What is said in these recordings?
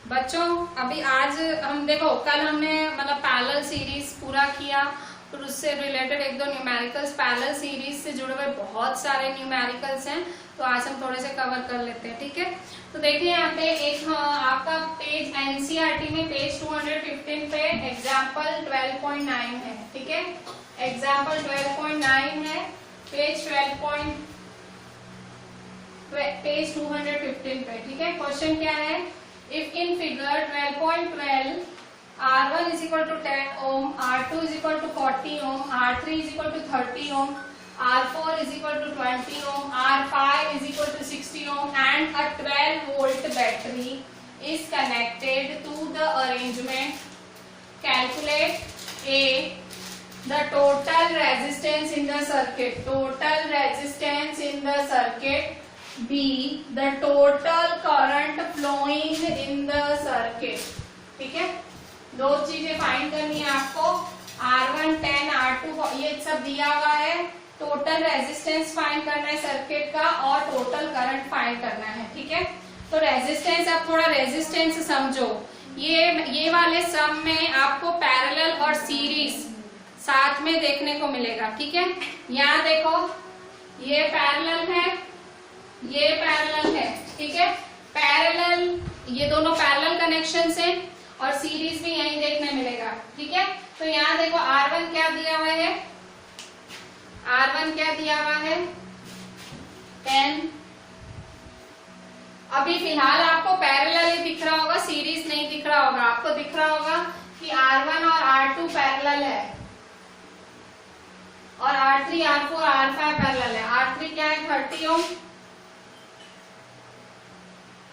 बच्चों अभी आज हम देखो, कल हमने मतलब पैरेलल सीरीज पूरा किया, फिर उससे रिलेटेड एक दो न्यूमेरिकल्स, पैरेलल सीरीज से जुड़े हुए बहुत सारे न्यूमेरिकल्स हैं, तो आज हम थोड़े से कवर कर लेते हैं। ठीक है, तो देखिए यहाँ पे एक आपका पेज एनसीईआरटी में पेज 215 पे एग्जाम्पल 12.9 है। ठीक है, एग्जाम्पल 12.9 है, पेज 215 पे। ठीक है, क्वेश्चन क्या है, if in figure 12.12 R1 is equal to 10 ohm, R2 is equal to 40 ohm, R3 is equal to 30 ohm, R4 is equal to 20 ohm, R5 is equal to 60 ohm and a 12 volt battery is connected to the arrangement. Calculate A, the total resistance in the circuit, total resistance in the circuit. B, the total current flowing in the circuit. ठीक है, दो चीजें find करनी है आपको, R1 10, R2 ये सब दिया हुआ है, टोटल रेजिस्टेंस फाइंड करना है सर्किट का और टोटल करंट फाइंड करना है। ठीक है, तो रेजिस्टेंस, आप थोड़ा रेजिस्टेंस समझो, ये वाले सम में आपको पैरेलल और सीरीज साथ में देखने को मिलेगा। ठीक है, यहाँ देखो ये पैरेलल है, ये पैरेलल है। ठीक है, पैरेलल, ये दोनों पैरेलल कनेक्शन है और सीरीज भी यहीं देखने मिलेगा। ठीक है, तो यहाँ देखो R1 क्या दिया हुआ है, R1 क्या दिया हुआ है 10। अभी फिलहाल आपको पैरेलल ही दिख रहा होगा, सीरीज नहीं दिख रहा होगा, आपको दिख रहा होगा कि R1 और R2 पैरेलल है और R3, R4, R5 पैरेलल है। R3 क्या है 30 ओम,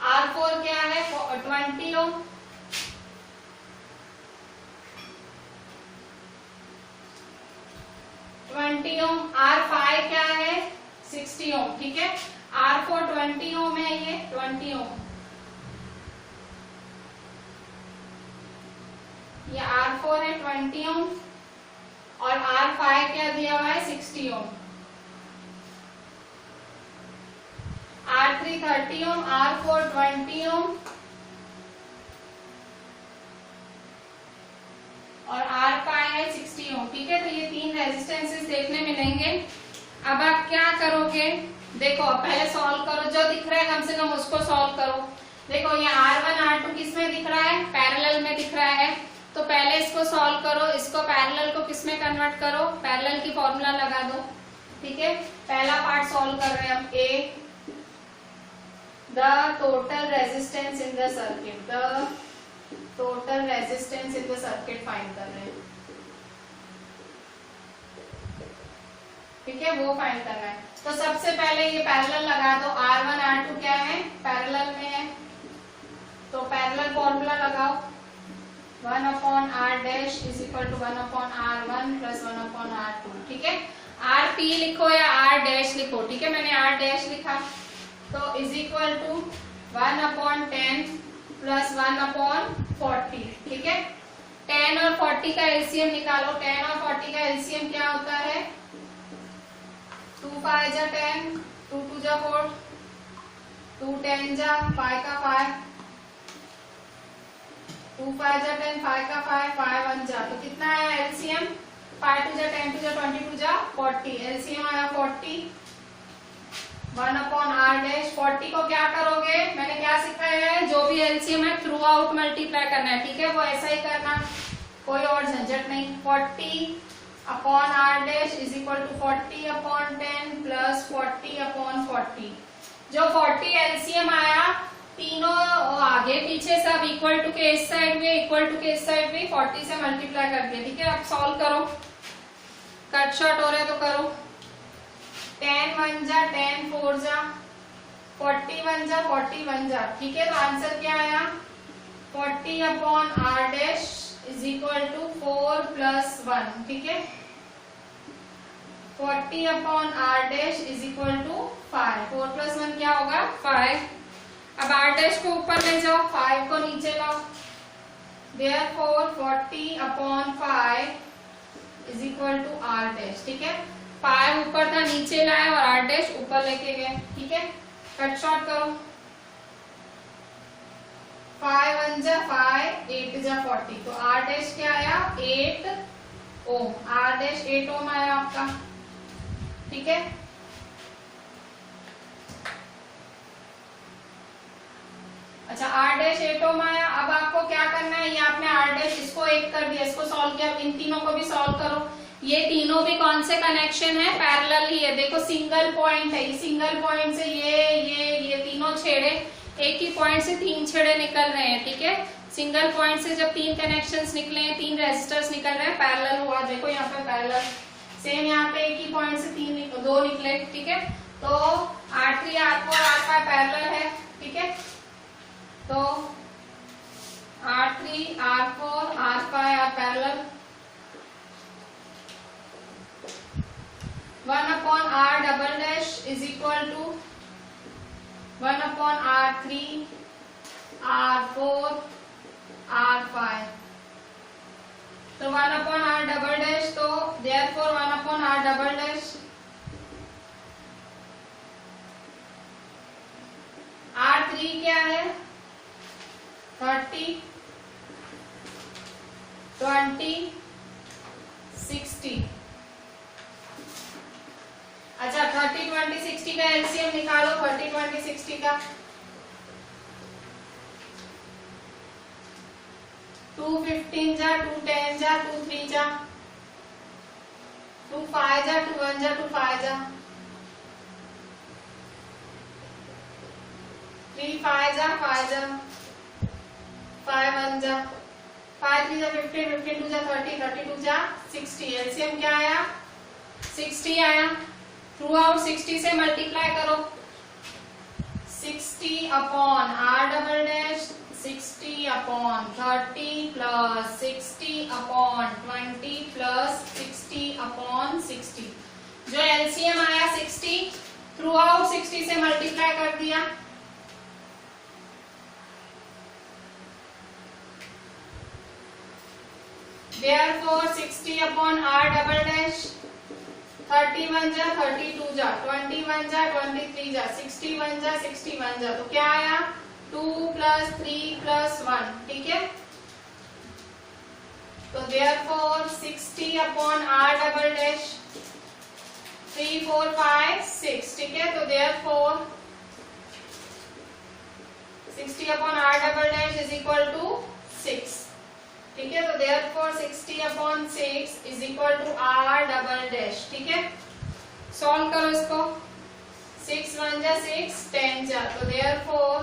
R4 क्या है 20 ओम, R5 क्या है 60 ओम। ठीक है, R4 20 ओम है, ये 20 ओम, ये R4 है 20 ओम और R5 क्या दिया हुआ है 60 ओम। R3 30 ओम, R4 20 ओम और R5 है 60 ओम। ठीक है, तो ये तीन रेजिस्टेंसेस देखने मिलेंगे। अब आप क्या करोगे, देखो पहले सॉल्व करो, जो दिख रहा है कम से कम उसको सॉल्व करो। देखो ये R1 R2 किस में दिख रहा है, पैरेलल में दिख रहा है, तो पहले इसको सॉल्व करो, इसको पैरेलल को किस में कन्वर्ट करो, पैरेलल की फॉर्मूला लगा दो। ठीक है, पहला पार्ट सॉल्व कर रहे हैं हम। A, the total resistance in the circuit, the total resistance in the circuit find कर रहे हैं। ठीक है, वो फाइंड करना है। तो सबसे पहले ये पैरेलल लगा दो, R1 R2 क्या है पैरेलल में है, तो पैरेलल फॉर्मूला लगाओ, 1/R dash is equal to 1/R1 plus 1/R2। ठीक है, RP लिखो या R डैश लिखो। ठीक है, मैंने R डैश लिखा, तो इज इक्वल टू 1/10 प्लस 1/40। ठीक है, 10 और 40 का एलसीएम निकालो। 10 और 40 का एलसीएम क्या होता है, 2 5 जा 10, 2 2 जा 4, 2 10 जा 5 का 5, 2 5 जा 10, 5 का 5, 5 1 जा, तो कितना आया एलसीएम, 5 2 जा 10, 2 जा 22 जा 40, एलसीएम आया 40। 1/R डैश, 40 को क्या करोगे, मैंने क्या सिखाया है, जो भी एलसीएम है थ्रू आउट मल्टीप्लाई करना है। ठीक है, वो ऐसा ही करना, कोई और झंझट नहीं। 40/R dash is equal to 40/10 plus 40/40। जो 40 एलसीएम आया, तीनों आगे पीछे सब इक्वल टू के इस साइड में, इक्वल टू के इस साइड में 40 से मल्टीप्लाई कर दिया। ठीक है, अब सॉल्व करो, कट शॉर्ट हो रहा है तो करो। 10 1 जा 10, 4 जा 41 जा 41 जा। ठीक है, तो आंसर क्या आया, 40/R dash is equal to 4 plus 1। ठीक है, 40/R dash is equal to 5, 4 plus 1 क्या होगा 5। अब R डैश को ऊपर ले जाओ, 5 को नीचे लाओ, therefore 40/5 is equal to R dash. ठीक है, 5 ऊपर था नीचे लाए और R डैश ऊपर लेके गए। ठीक है, कट शॉर्ट करो, 5 1 1 जा 5, 8 जा 40, तो R डैश क्या आया 8 ओम, R डैश 8 ओम आया आपका, ठीक है। अच्छा R डैश 8 ओम आया। अब आपको क्या करना है, ये आपने R डैश इसको 1 कर दिया, इसको सॉल्व किया, इन तीनों को भी सॉल्व करो। ये तीनों भी कौन से कनेक्शन है, पैरेलल ही है। देखो सिंगल पॉइंट है, ये सिंगल पॉइंट से ये तीनों छेड़े एक ही पॉइंट से 3 छेड़े निकल रहे हैं, ठीक है। सिंगल पॉइंट से जब 3 कनेक्शंस निकले हैं, 3 रेजिस्टर्स निकल रहे हैं, पैरेलल हुआ। देखो यहाँ पे पैरेलल, सेम यहाँ पे एक ही पॉइंट से 2 निकले, ठीक है। तो R3 R4 R5 पैरेलल है, ठीक है। तो R3 R4 R5 are parallel। 1 upon R double dash is equal to 1 upon R3 R4 R5। तो 1 upon R double dash, तो therefore 1 upon R double dash R3 क्या है 30 20 60। अच्छा 30 20 60 का एलसीएम निकालो, 30 20 60 का 2 15 जा 2 10 जा 2 3 जा 2 5 जा 2 1 जा 2 5 जा 3 5 जा 5 जा 5 1 जा 5 3 जा 15 15 2 जा 30 32 जा 60। एलसीएम क्या आया 60 आया। थ्रू आउट 60 से मल्टीप्लाई करो, 60 upon R double dash 60 upon 30 plus 60 upon 20 plus 60 upon 60। जो एलसीएम आया 60, थ्रू आउट 60 से मल्टीप्लाई कर दिया, therefore 60 upon R double dash 31 जा 32 जा 21 जा 23 जा 61 जा 61 जा, तो क्या आया 2 प्लस 3 प्लस 1, ठीक है। तो therefore 60 upon R double dash 3 4 5 6, ठीक है। तो therefore 60 upon R double dash is equal to 6, ठीक है। तो therefore 60 upon 6 is equal to R double dash, ठीक है। सॉल्व करो इसको, 6 1 जा 6 10 जा, तो therefore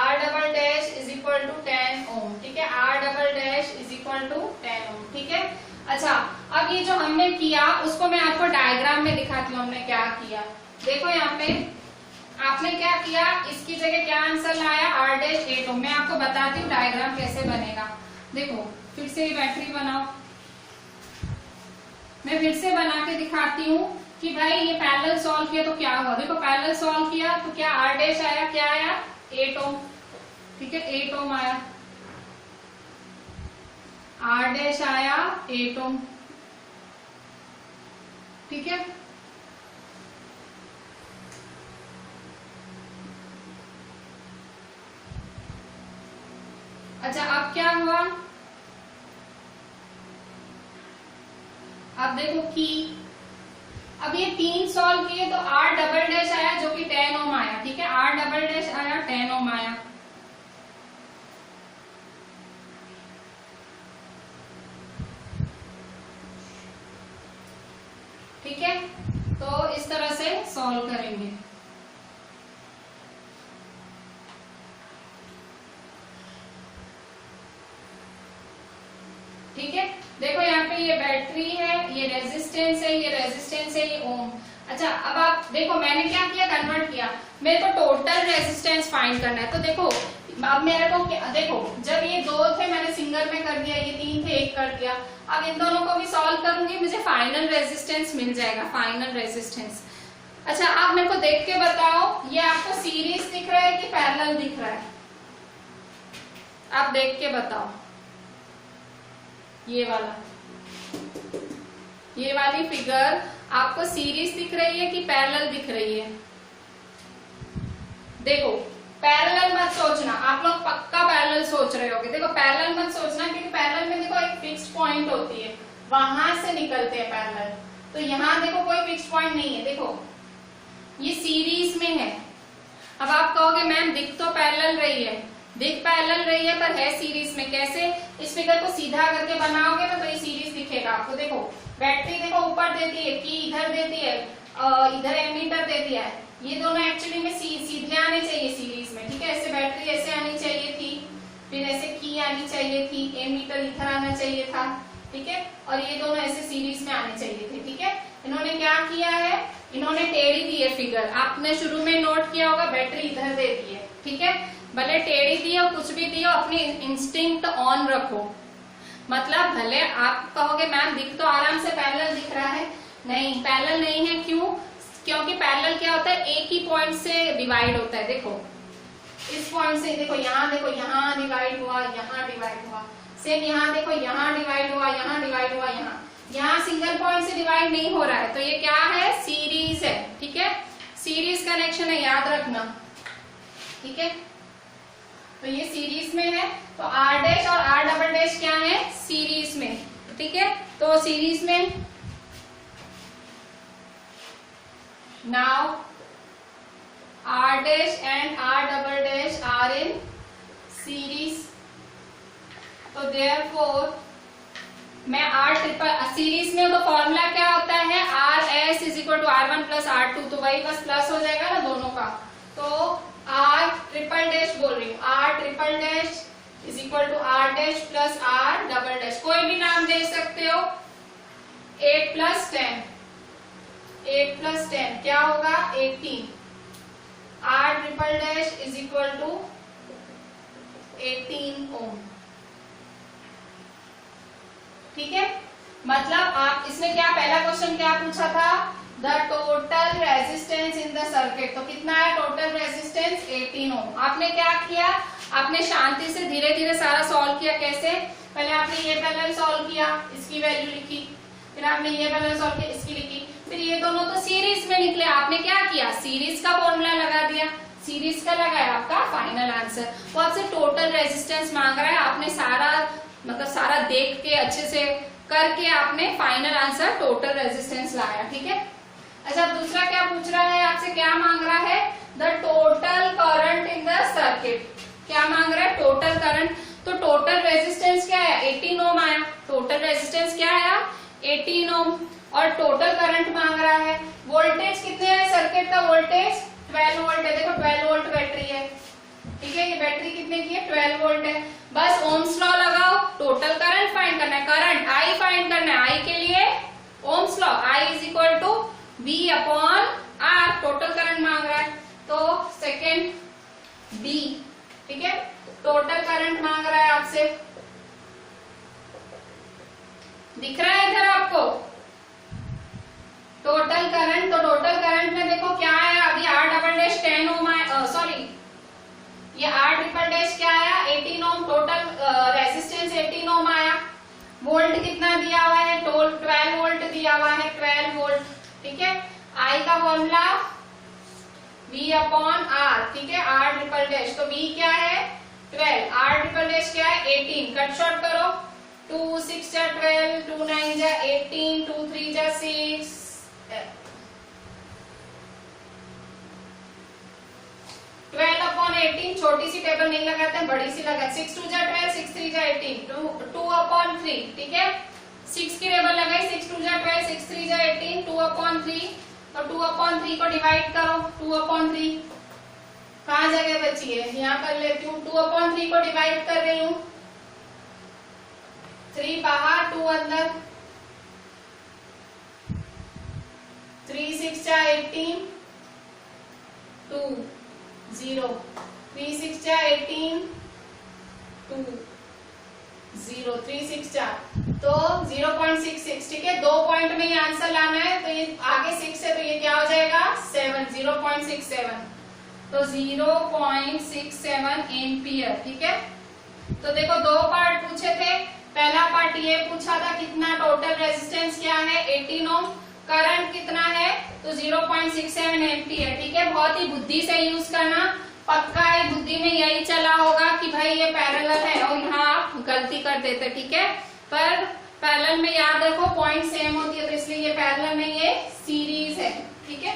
R double dash is equal to 10 ओम, ठीक है। R double dash is equal to 10 ओम, ठीक है। अच्छा अब ये जो हमने किया उसको मैं आपको डायग्राम में दिखाती हूँ हमने क्या किया। देखो यहाँ पे आपने क्या किया, इसकी जगह क्या आंसर लाया R डैश 8 ओम। मैं आपको बताती हूँ डायग्राम कैसे बनेगा। देखो फिर से ये बैटरी बनाओ, मैं फिर से बना के दिखाती हूँ कि भाई ये पैरेलल सॉल्व किया तो क्या हुआ। देखो पैरेलल सॉल्व किया तो क्या R डैश आया, क्या आया 8 ओम, ठीक है 8 ओम आया, R डैश आया 8 ओम, ठीक है। अच्छा अब क्या हुआ, अब देखो कि अब ये 3 सॉल्व किए तो R डबल डैश आया जो कि 10 ओम आया, ठीक है। R डबल डैश आया 10 ओम आया, ठीक है। तो इस तरह से सॉल्व करेंगे, ठीक है। देखो यहाँ पे ये बैटरी है, ये रेजिस्टेंस है, ये रेजिस्टेंस है, ये ओम। अच्छा अब आप देखो मैंने क्या किया, कन्वर्ट किया। मेरे को टोटल रेजिस्टेंस फाइंड करना है, तो देखो अब मेरे को देखो जब ये 2 थे मैंने सिंगल में कर दिया, ये 3 थे 1 कर दिया। अब इन दोनों को भी सॉल्व करूंगी, मुझे फाइनल रेजिस्टेंस मिल जाएगा, फाइनल रेजिस्टेंस। अच्छा आप मेरे को देख के बताओ ये आपको सीरीज दिख रहा है कि पैरेलल दिख रहा है, आप देख के बताओ। ये वाली फिगर आपको सीरीज दिख रही है कि पैरेलल दिख रही है। देखो पैरेलल मत सोचना, आप लोग सोच रहे होगे, देखो पैरेलल मत सोचना, क्योंकि पैरेलल में देखो एक फिक्स्ड पॉइंट होती है, वहां से निकलते हैं पैरेलल। तो यहाँ देखो कोई फिक्स्ड पॉइंट नहीं है, देखो ये सीरीज में है। अब आप कहोगे मैम दिख तो पैरेलल रही है, दिख पैरेलल रही है पर है सीरीज में, कैसे? इस फिगर को सीधा करके बनाओगे ना तो ये सीरीज दिखेगा आपको। देखो बैटरी देखो ऊपर देती है, की इधर देती है, इधर एमीटर दे दिया है, ये दोनों एक्चुअली में सीधे आने चाहिए सीरीज में, ठीक है। ऐसे बैटरी ऐसे आनी चाहिए थी, फिर ऐसे की आनी चाहिए थी, एमीटर इधर आना चाहिए था, ठीक है, और ये दोनों ऐसे सीरीज में आने चाहिए थे, ठीक है। इन्होंने क्या किया है, इन्होंने टेढ़ी दी है फिगर, आपने शुरू में नोट किया होगा, बैटरी इधर दे दी है, ठीक है। भले टेढ़ी दी हो, कुछ भी दी हो, अपनी इंस्टिंक्ट ऑन रखो। मतलब भले आप कहोगे मैम दिख तो आराम से पैरेलल दिख रहा है, नहीं पैरेलल नहीं है, क्यों? क्योंकि पैरेलल क्या होता है, एक ही पॉइंट से डिवाइड होता है। देखो इस पॉइंट से देखो यहाँ डिवाइड हुआ, यहाँ डिवाइड हुआ, सेम यहाँ देखो यहाँ डिवाइड हुआ, यहाँ डिवाइड हुआ, यहाँ सिंगल पॉइंट से डिवाइड नहीं हो रहा है, तो ये क्या है, सीरीज है, ठीक है। सीरीज कनेक्शन है, याद रखना, ठीक है। तो ये सीरीज में है, तो आर डैश और आर डबल डैश क्या है, सीरीज में, ठीक है। तो सीरीज में now R dash and R double dash R in series, तो देयरफॉर मैं आर ट्रिपल सीरीज में, तो फॉर्मूला क्या होता है, R S is equal to R one plus R two, तो वही बस प्लस हो जाएगा ना दोनों का। तो आर ट्रिपल डैश बोल रही हूँ, R triple dash is equal to R dash plus R double dash, कोई भी नाम दे सकते हो। 8 प्लस 10, 8 प्लस 10 क्या होगा, 18। R triple dash is equal to 18 ohm, ठीक है। मतलब आप इसमें क्या, पहला क्वेश्चन क्या पूछा था, the total resistance in the circuit, तो कितना है टोटल रेजिस्टेंस, 18 ओम। आपने क्या किया, आपने शांति से धीरे धीरे सारा सॉल्व किया। कैसे, पहले आपने ये पैरेलल सॉल्व किया, इसकी वैल्यू लिखी, फिर आपने ये पैरेलल सॉल्व किया, इसकी लिखी, फिर ये दोनों तो सीरीज में निकले, आपने क्या किया, सीरीज का फॉर्मूला लगा दिया, सीरीज का लगाया, आपका फाइनल आंसर। वो आपसे टोटल रेजिस्टेंस मांग रहा है, आपने सारा मतलब सारा देख के अच्छे से करके आपने फाइनल आंसर टोटल रेजिस्टेंस लाया, ठीक है। अच्छा दूसरा क्या पूछ रहा है आपसे, क्या मांग रहा है, the total current in the circuit, क्या मांग रहा है, टोटल करंट। तो टोटल रेजिस्टेंस क्या है, 18 ओम आया, टोटल रेजिस्टेंस क्या आया, 18 ओम, और टोटल करंट मांग रहा है। वोल्टेज कितने है, सर्किट का वोल्टेज 12 वोल्ट है, देखो 12 वोल्ट बैटरी है, ठीक है। ये बैटरी कितने की है, 12 वोल्ट है। बस ओम्स लॉ लगाओ, टोटल करंट फाइंड करना है, करंट आई फाइंड करना है, आई के लिए ohm's law, I is equal to V upon R, total current मांग रहा है, तो सेकेंड बी, ठीक है। टोटल करंट मांग रहा है आपसे, दिख रहा है इधर आपको टोटल करंट। तो टोटल करंट में देखो क्या है, अभी आर डबल डैश 10 ओम आया, सॉरी ये आर ट्रिपल डैश क्या आया, 18 ओम, टोटल रेजिस्टेंस 18 ओम आया। वोल्ट कितना दिया हुआ है, 12 वोल्ट दिया हुआ है, 12 वोल्ट, ठीक है। आई का फॉर्मूला V अपॉन आर, ठीक है, आर ट्रिपल डैश, तो V क्या है 12, आर ट्रिपल डैश क्या है 18, कट शॉर्ट करो, 2 6 जा 12, 2 9 जा 18, 2 3 जा 6, 12 अपॉन 18, छोटी सी टेबल नहीं लगाते हैं, बड़ी सी लगाते, 6 2 जा 12, 6 3 जा 18, 2 अपॉन 3, ठीक है। 6 की टेबल लगाई, 6 2 जा 12, 6 3 जा 18, 2 अपॉन 3, तो 2 अपॉन 3 को डिवाइड करो, 2 अपॉन 3 कहाँ जगह बची है, यहाँ कर लेती हूँ, 2 अपॉन 3 को डिवाइड कर रही हूँ, 3 बाहर 2 अंदर, 3 6 जा 18, 2 0, 3 6 जा 18, 2 0, 3 6 जा, तो 0.66, ठीक है। 2 पॉइंट में ये आंसर लाना है, तो ये आगे 6 है, तो ये क्या हो जाएगा 7, 0.67, तो 0.67 एम्पियर, ठीक है। तो देखो 2 पार्ट पूछे थे, पहला पार्ट ये पूछा था कितना टोटल रेजिस्टेंस क्या है 18 ओम, करंट कितना है तो 0.67 एम्पियर, ठीक है। बहुत ही बुद्धि से यूज करना, पक्का है बुद्धि में यही चला होगा कि भाई ये पैरेलल है थे, ठीक है, पर पैरेलल में याद रखो पॉइंट सेम होती है, तो इसलिए ये पैरेलल में ये सीरीज है, ठीक है।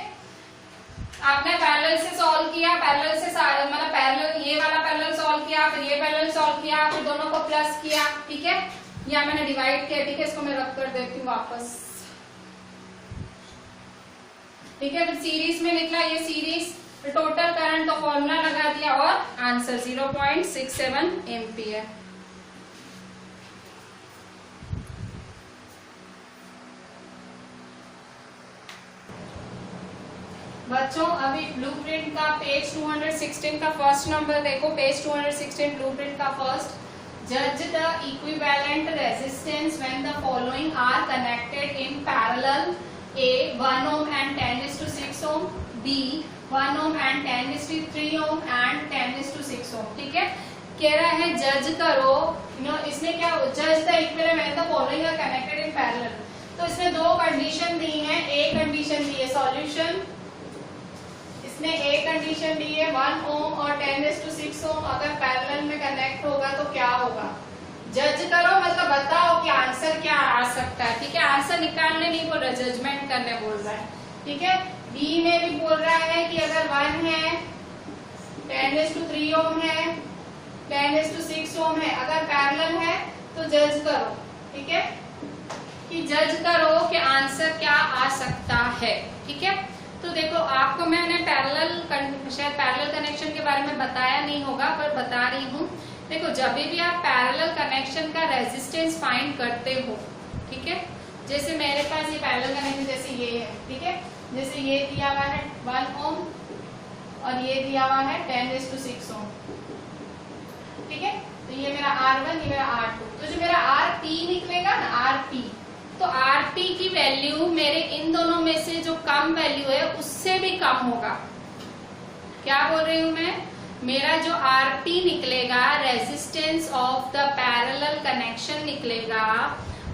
आपने पैरेलल से सॉल्व किया, पैरेलल से मतलब पैरेलल, ये वाला पैरेलल सॉल्व किया, फिर ये पैरेलल सॉल्व किया, फिर दोनों को प्लस किया, ठीक है, या मैंने डिवाइड किया, ठीक है, इसको मैं रख कर देती हूँ वापस, ठीक है। फिर सीरीज में निकला ये सीरीज, फिर टोटल करंट का फॉर्मूला लगा दिया और आंसर 0.67 एम्पियर। बच्चों अभी ब्लूप्रिंट का पेज 216 का फर्स्ट नंबर देखो, पेज 216 ब्लूप्रिंट का फर्स्ट। जज the equivalent resistance when the following are connected in parallel, A 1 ohm and 10:6 ohm, B 1 ohm and 10:3 ohm and 10:6 ohm, ठीक है। कह रहा है जज करो, इसने क्या, जज the equivalent when the following are connected in parallel, तो इसने दो कंडीशन दी है। ए कंडीशन दी है सॉल्यूशन, इसने ए कंडीशन दी है 1 ohm और 10:6 ohm अगर पैरेलल में कनेक्ट होगा तो क्या होगा। जज करो मतलब बताओ कि आंसर क्या आ सकता है, ठीक है, आंसर निकालने नहीं बोल रहा, जजमेंट करने बोल रहा है, ठीक है। बी में भी बोल रहा है कि अगर 1 है, 10:3 ohm है, 10:6 ohm है, अगर पैरेलल है तो जज करो, ठीक है, कि जज करो कि आंसर क्या आ सकता है, ठीक है। तो देखो आपको मैंने शायद पैरेलल कनेक्शन के बारे में बताया नहीं होगा, पर बता रही हूँ। देखो जब भी आप पैरेलल कनेक्शन का रेजिस्टेंस फाइंड करते हो, ठीक है, जैसे मेरे पास ये पैरेलल कनेक्शन जैसे ये है, ठीक है, जैसे ये दिया हुआ है 1 ohm और ये दिया हुआ है 10:6 ohm, ठीक है, तो ये मेरा R1, ये मेरा R2, तो जो मेरा RP निकलेगा ना, RP, तो RP की वैल्यू मेरे इन दोनों में से जो कम वैल्यू है उससे भी कम होगा। क्या बोल रही हूं मैं, मेरा जो RP निकलेगा, resistance of the parallel connection निकलेगा,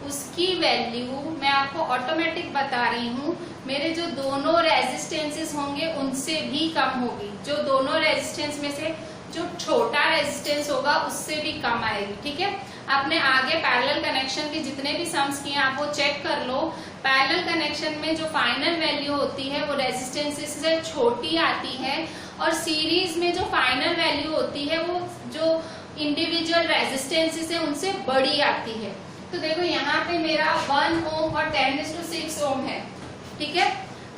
उसकी वैल्यू मैं आपको ऑटोमेटिक बता रही हूँ, मेरे जो दोनों रेजिस्टेंसेस होंगे उनसे भी कम होगी। जो दोनों रेजिस्टेंस में से जो छोटा रेजिस्टेंस होगा उससे भी कम आएगी, ठीक है। आपने आगे पैरेलल कनेक्शन के जितने भी सम्स किए आप वो चेक कर लो। पैरेलल कनेक्शन में जो फाइनल वैल्यू होती है वो रेजिस्टेंसेस से छोटी आती है, और सीरीज में जो फाइनल वैल्यू होती है वो जो इंडिविजुअल रेजिस्टेंसेस है उनसे बड़ी आती है। तो देखो यहाँ पे मेरा 1 ohm और 10:6 ohm है, ठीक है,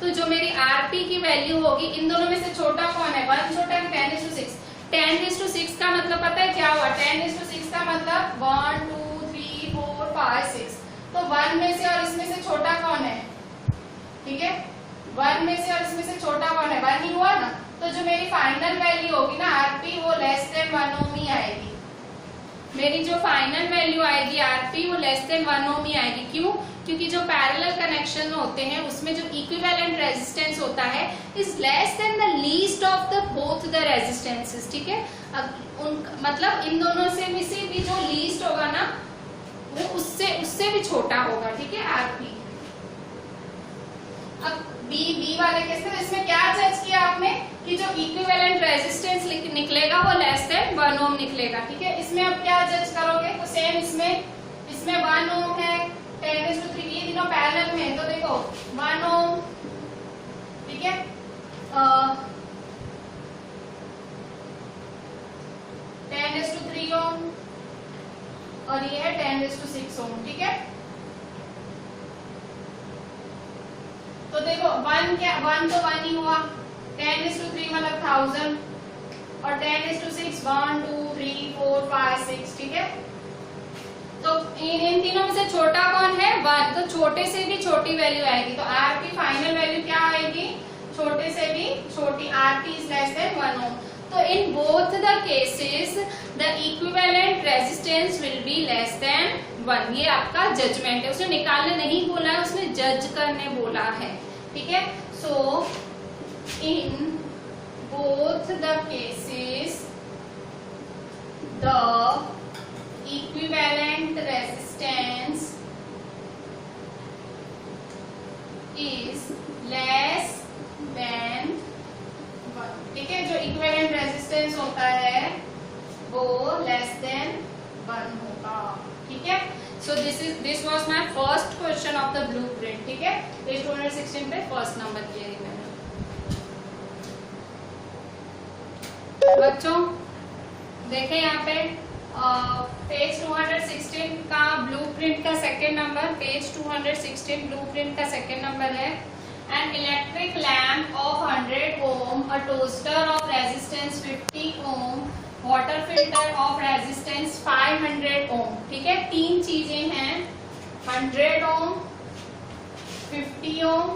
तो जो मेरी RP की वैल्यू होगी, इन दोनों में से छोटा कौन है, 1 छोटा है 10:6। 10:6 का मतलब पता है क्या हुआ, 10:6 का मतलब 1 2 3 4 5 6, तो 1 में से और इसमें से छोटा कौन है, ठीक है, 1 में से और इसमें से छोटा कौन है, 1 ही हुआ ना, तो जो मेरी फाइनल वैल्यू होगी ना RP वो लेस देन 1 ohm ही आएगी। मेरी जो फाइनल वैल्यू आएगी RP वो लेस देन 1 ohm ही आएगी। क्यों, क्योंकि जो पैरेलल कनेक्शन होते हैं उसमें जो इक्विवेलेंट रेजिस्टेंस होता है is less than the least of the both the resistances, ठीक है। मतलब इन दोनों से भी जो लीस्ट होगा ना वो उससे भी छोटा होगा, ठीक है, RP। अब बी वाले केस में इसमें क्या जज किया आपने कि जो इक्विवेलेंट रेजिस्टेंस निकलेगा वो लेस देन 1 ohm निकलेगा, ठीक है। इसमें अब क्या जज करोगे, तो सेम इसमें 1 ohm है, 10:3, ये तीनों पैरेलल में, तो देखो 1 ohm, ठीक है, 10:3 ohm और ये है 10:6 ohm, ठीक है। तो देखो 1 तो 1 ही हुआ, 10:3 मतलब 1000 और 10:6 1 2 3 4 5 6, ठीक है। तो इन तीनों में से छोटा कौन है, 1, तो छोटे से भी छोटी वैल्यू आएगी, तो RP फाइनल वैल्यू क्या आएगी, छोटे से भी छोटी, RP is less than 1 ohm। तो इन both the cases the equivalent resistance will be less than 1। ये आपका जजमेंट है, उसने निकालने नहीं बोला है, उसने जज करने बोला है, ठीक है। So in both the cases the equivalent resistance is less than 1, ठीक है। जो equivalent resistance होता है वो less than 1 होगा, ठीक है। So this was my first question of the blueprint, ठीक है। पेज 216 पे फर्स्ट नंबर किया है मैंने। बच्चों देखें यहाँ पे पेज 216 का ब्लूप्रिंट का सेकेंड नंबर, पेज 216 ब्लूप्रिंट का सेकेंड नंबर है। An electric lamp of 100 ohm, a toaster of resistance 50 ohm, water filter of resistance 500 ohm, ठीक है। तीन चीजें हैं, 100 ohm, 50 ohm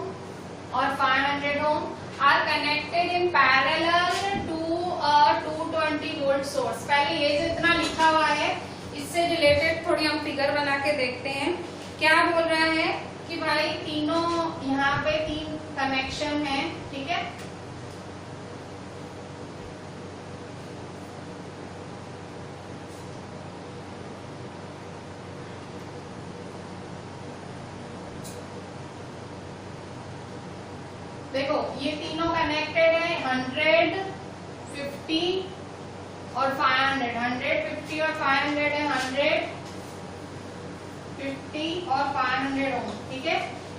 और 500 ohm are connected in parallel to a 220 volt source। पहले ये जितना लिखा हुआ है इससे रिलेटेड थोड़ी हम फिगर बना के देखते हैं। क्या बोल रहा है कि भाई तीनों यहाँ पे तीन कनेक्शन है, ठीक है। देखो ये तीनों कनेक्टेड है 100, 50 और 500। 100, 50 और 500 है 100, 50 और 500 ओम, ठीक है।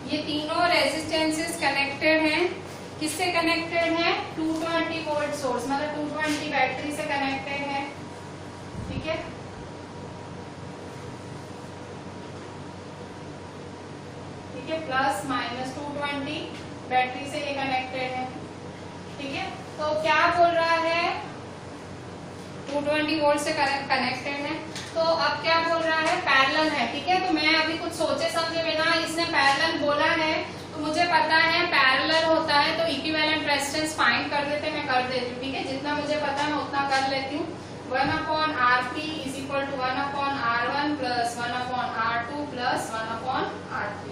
ये तीनों रेजिस्टेंसेस कनेक्टेड हैं, किससे कनेक्टेड है? 220 वोल्ट सोर्स, मतलब 220 बैटरी से कनेक्टेड है, ठीक है। ठीक है, प्लस माइनस 220 बैटरी से ये कनेक्टेड है, ठीक है। तो क्या बोल रहा है? 220 वोल्ट से कनेक्टेड है। तो अब क्या बोल रहा है? पैरेलल है, ठीक है। तो मैं अभी कुछ सोचे समझे बिना इसने पैरेलल बोला है, तो मुझे पता है पैरेलल होता है तो इक्विवेलेंट रेजिस्टेंस फाइंड कर देते, मैं कर देती हूँ, ठीक है। जितना मुझे पता है मैं उतना कर लेती हूँ। 1/Rp is equal to 1/R1 plus 1/R2 plus 1/R3,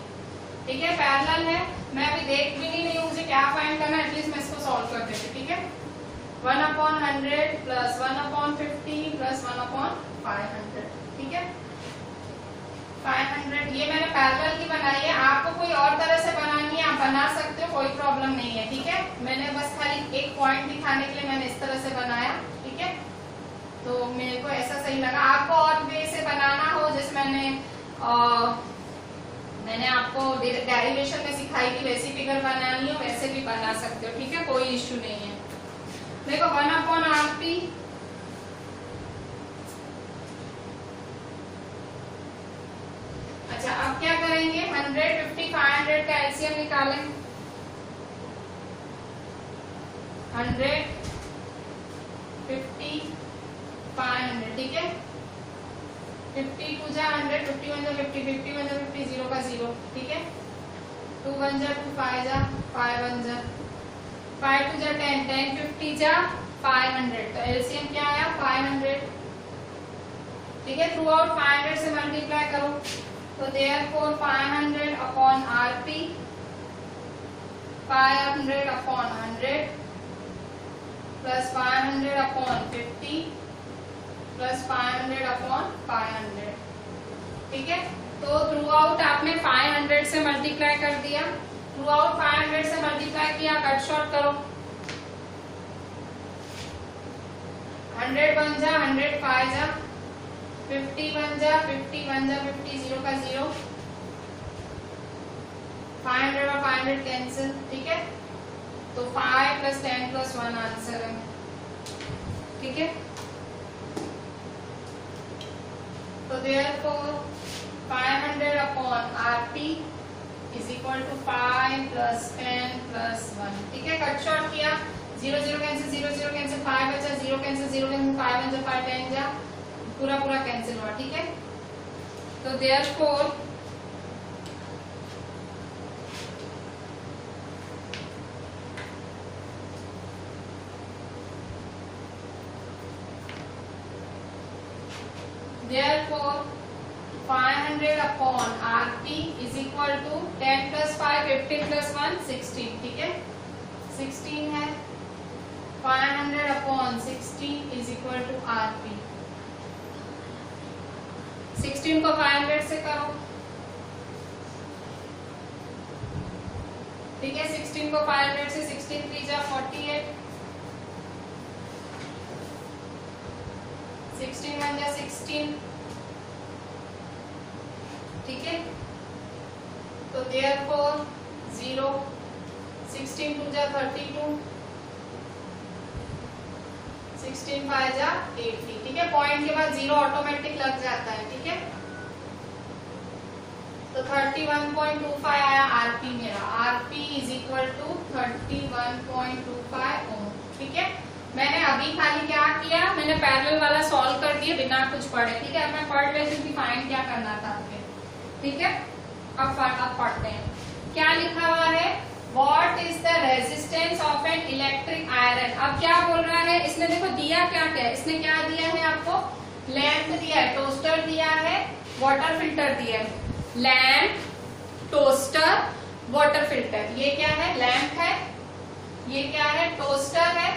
ठीक है। पैरेलल है, मैं अभी देख भी नहीं हूँ मुझे क्या फाइंड करना है, एटलीस्ट मैं इसको सॉल्व कर देती हूँ, ठीक है। 1/100 प्लस 1/50 प्लस 1/500, ठीक है। 500 ये मैंने पैरेलल की बनाई है, आपको कोई और तरह से बनानी है आप बना सकते हो, कोई प्रॉब्लम नहीं है, ठीक है। मैंने बस खाली एक पॉइंट दिखाने के लिए मैंने इस तरह से बनाया, ठीक है। तो मेरे को ऐसा सही लगा। आपको और वे से बनाना हो, जैसे मैंने आपको डेरिवेशन में सिखाई थी वैसी फिगर बनानी हो वैसे भी बना सकते हो, ठीक है, कोई इश्यू नहीं है। देखो 1/Rp अच्छा, अब क्या करेंगे? 100, 50, 500 का एलसीएम निकालें। 100, 50, 500, ठीक है। 50 2 जा 100, 50 1 जा 50, 50 1 जा 50, 0 का 0, ठीक है। 2 1 जा 2, 5 जा 5 1 जा 5 2 जा 10, 10 50 जा 500, तो एलसीएम क्या आया? 500, ठीक है। थ्रू आउट 500 से मल्टीप्लाई करो, तो देयरफॉर 500/Rp 500/100 प्लस 500/50 प्लस 500/500, ठीक है। तो थ्रू आउट आपने 500 से मल्टीप्लाई कर दिया, थ्रू आउट 500 से मल्टीप्लाई किया, कट शॉर्ट करो, 100 बन जा 100 5 जा 50 बन जा 50 1 जा 50, 0 का 0, 500 और 500 कैंसिल, ठीक है। तो 5 प्लस 10 प्लस 1 आंसर है, ठीक है। तो therefore 500/Rp is equal to 5 plus 10 plus 1, ठीक है। कट शॉर्ट किया, 0 0 कैंसिल 0 0 कैंसिल, 5 बचा, 0 कैंसिल 0 कैंसिल, 5 1 जा 5 10 जा, पूरा पूरा कैंसिल हुआ, ठीक है। तो therefore Therefore 500/Rp is equal to 10 plus 5 15 plus 1 16, ठीक है। 16 है, 500/16 is equal to Rp। 16 को 500 से करो, ठीक है। 16 को 500 से 16 3 जा 48, 16 1 जा 16, ठीक है, तो therefore 0, 16 2 जा 32, 16 5 जा 80, ठीक है। पॉइंट के बाद 0 ऑटोमेटिक लग जाता है, ठीक है। तो 31.25 आया आरपी मेरा, आरपी इज इक्वल टू 31.25 ओम, ठीक है। मैंने अभी खाली क्या किया, मैंने पैरेलल वाला सॉल्व कर दिया बिना कुछ पढ़े, ठीक है। अब मैं पढ़ लेती हूँ कि फाइंड क्या करना था आपके, ठीक है। अब पढ़ते हैं क्या लिखा हुआ है। What is the resistance of an electric iron? अब क्या बोल रहा है इसने, देखो दिया क्या क्या, इसने क्या दिया है आपको, लैंप दिया है, टोस्टर दिया है, वाटर फिल्टर दिया है। लैंप, टोस्टर, वाटर फिल्टर, ये क्या है, लैंप है, ये क्या है, टोस्टर है,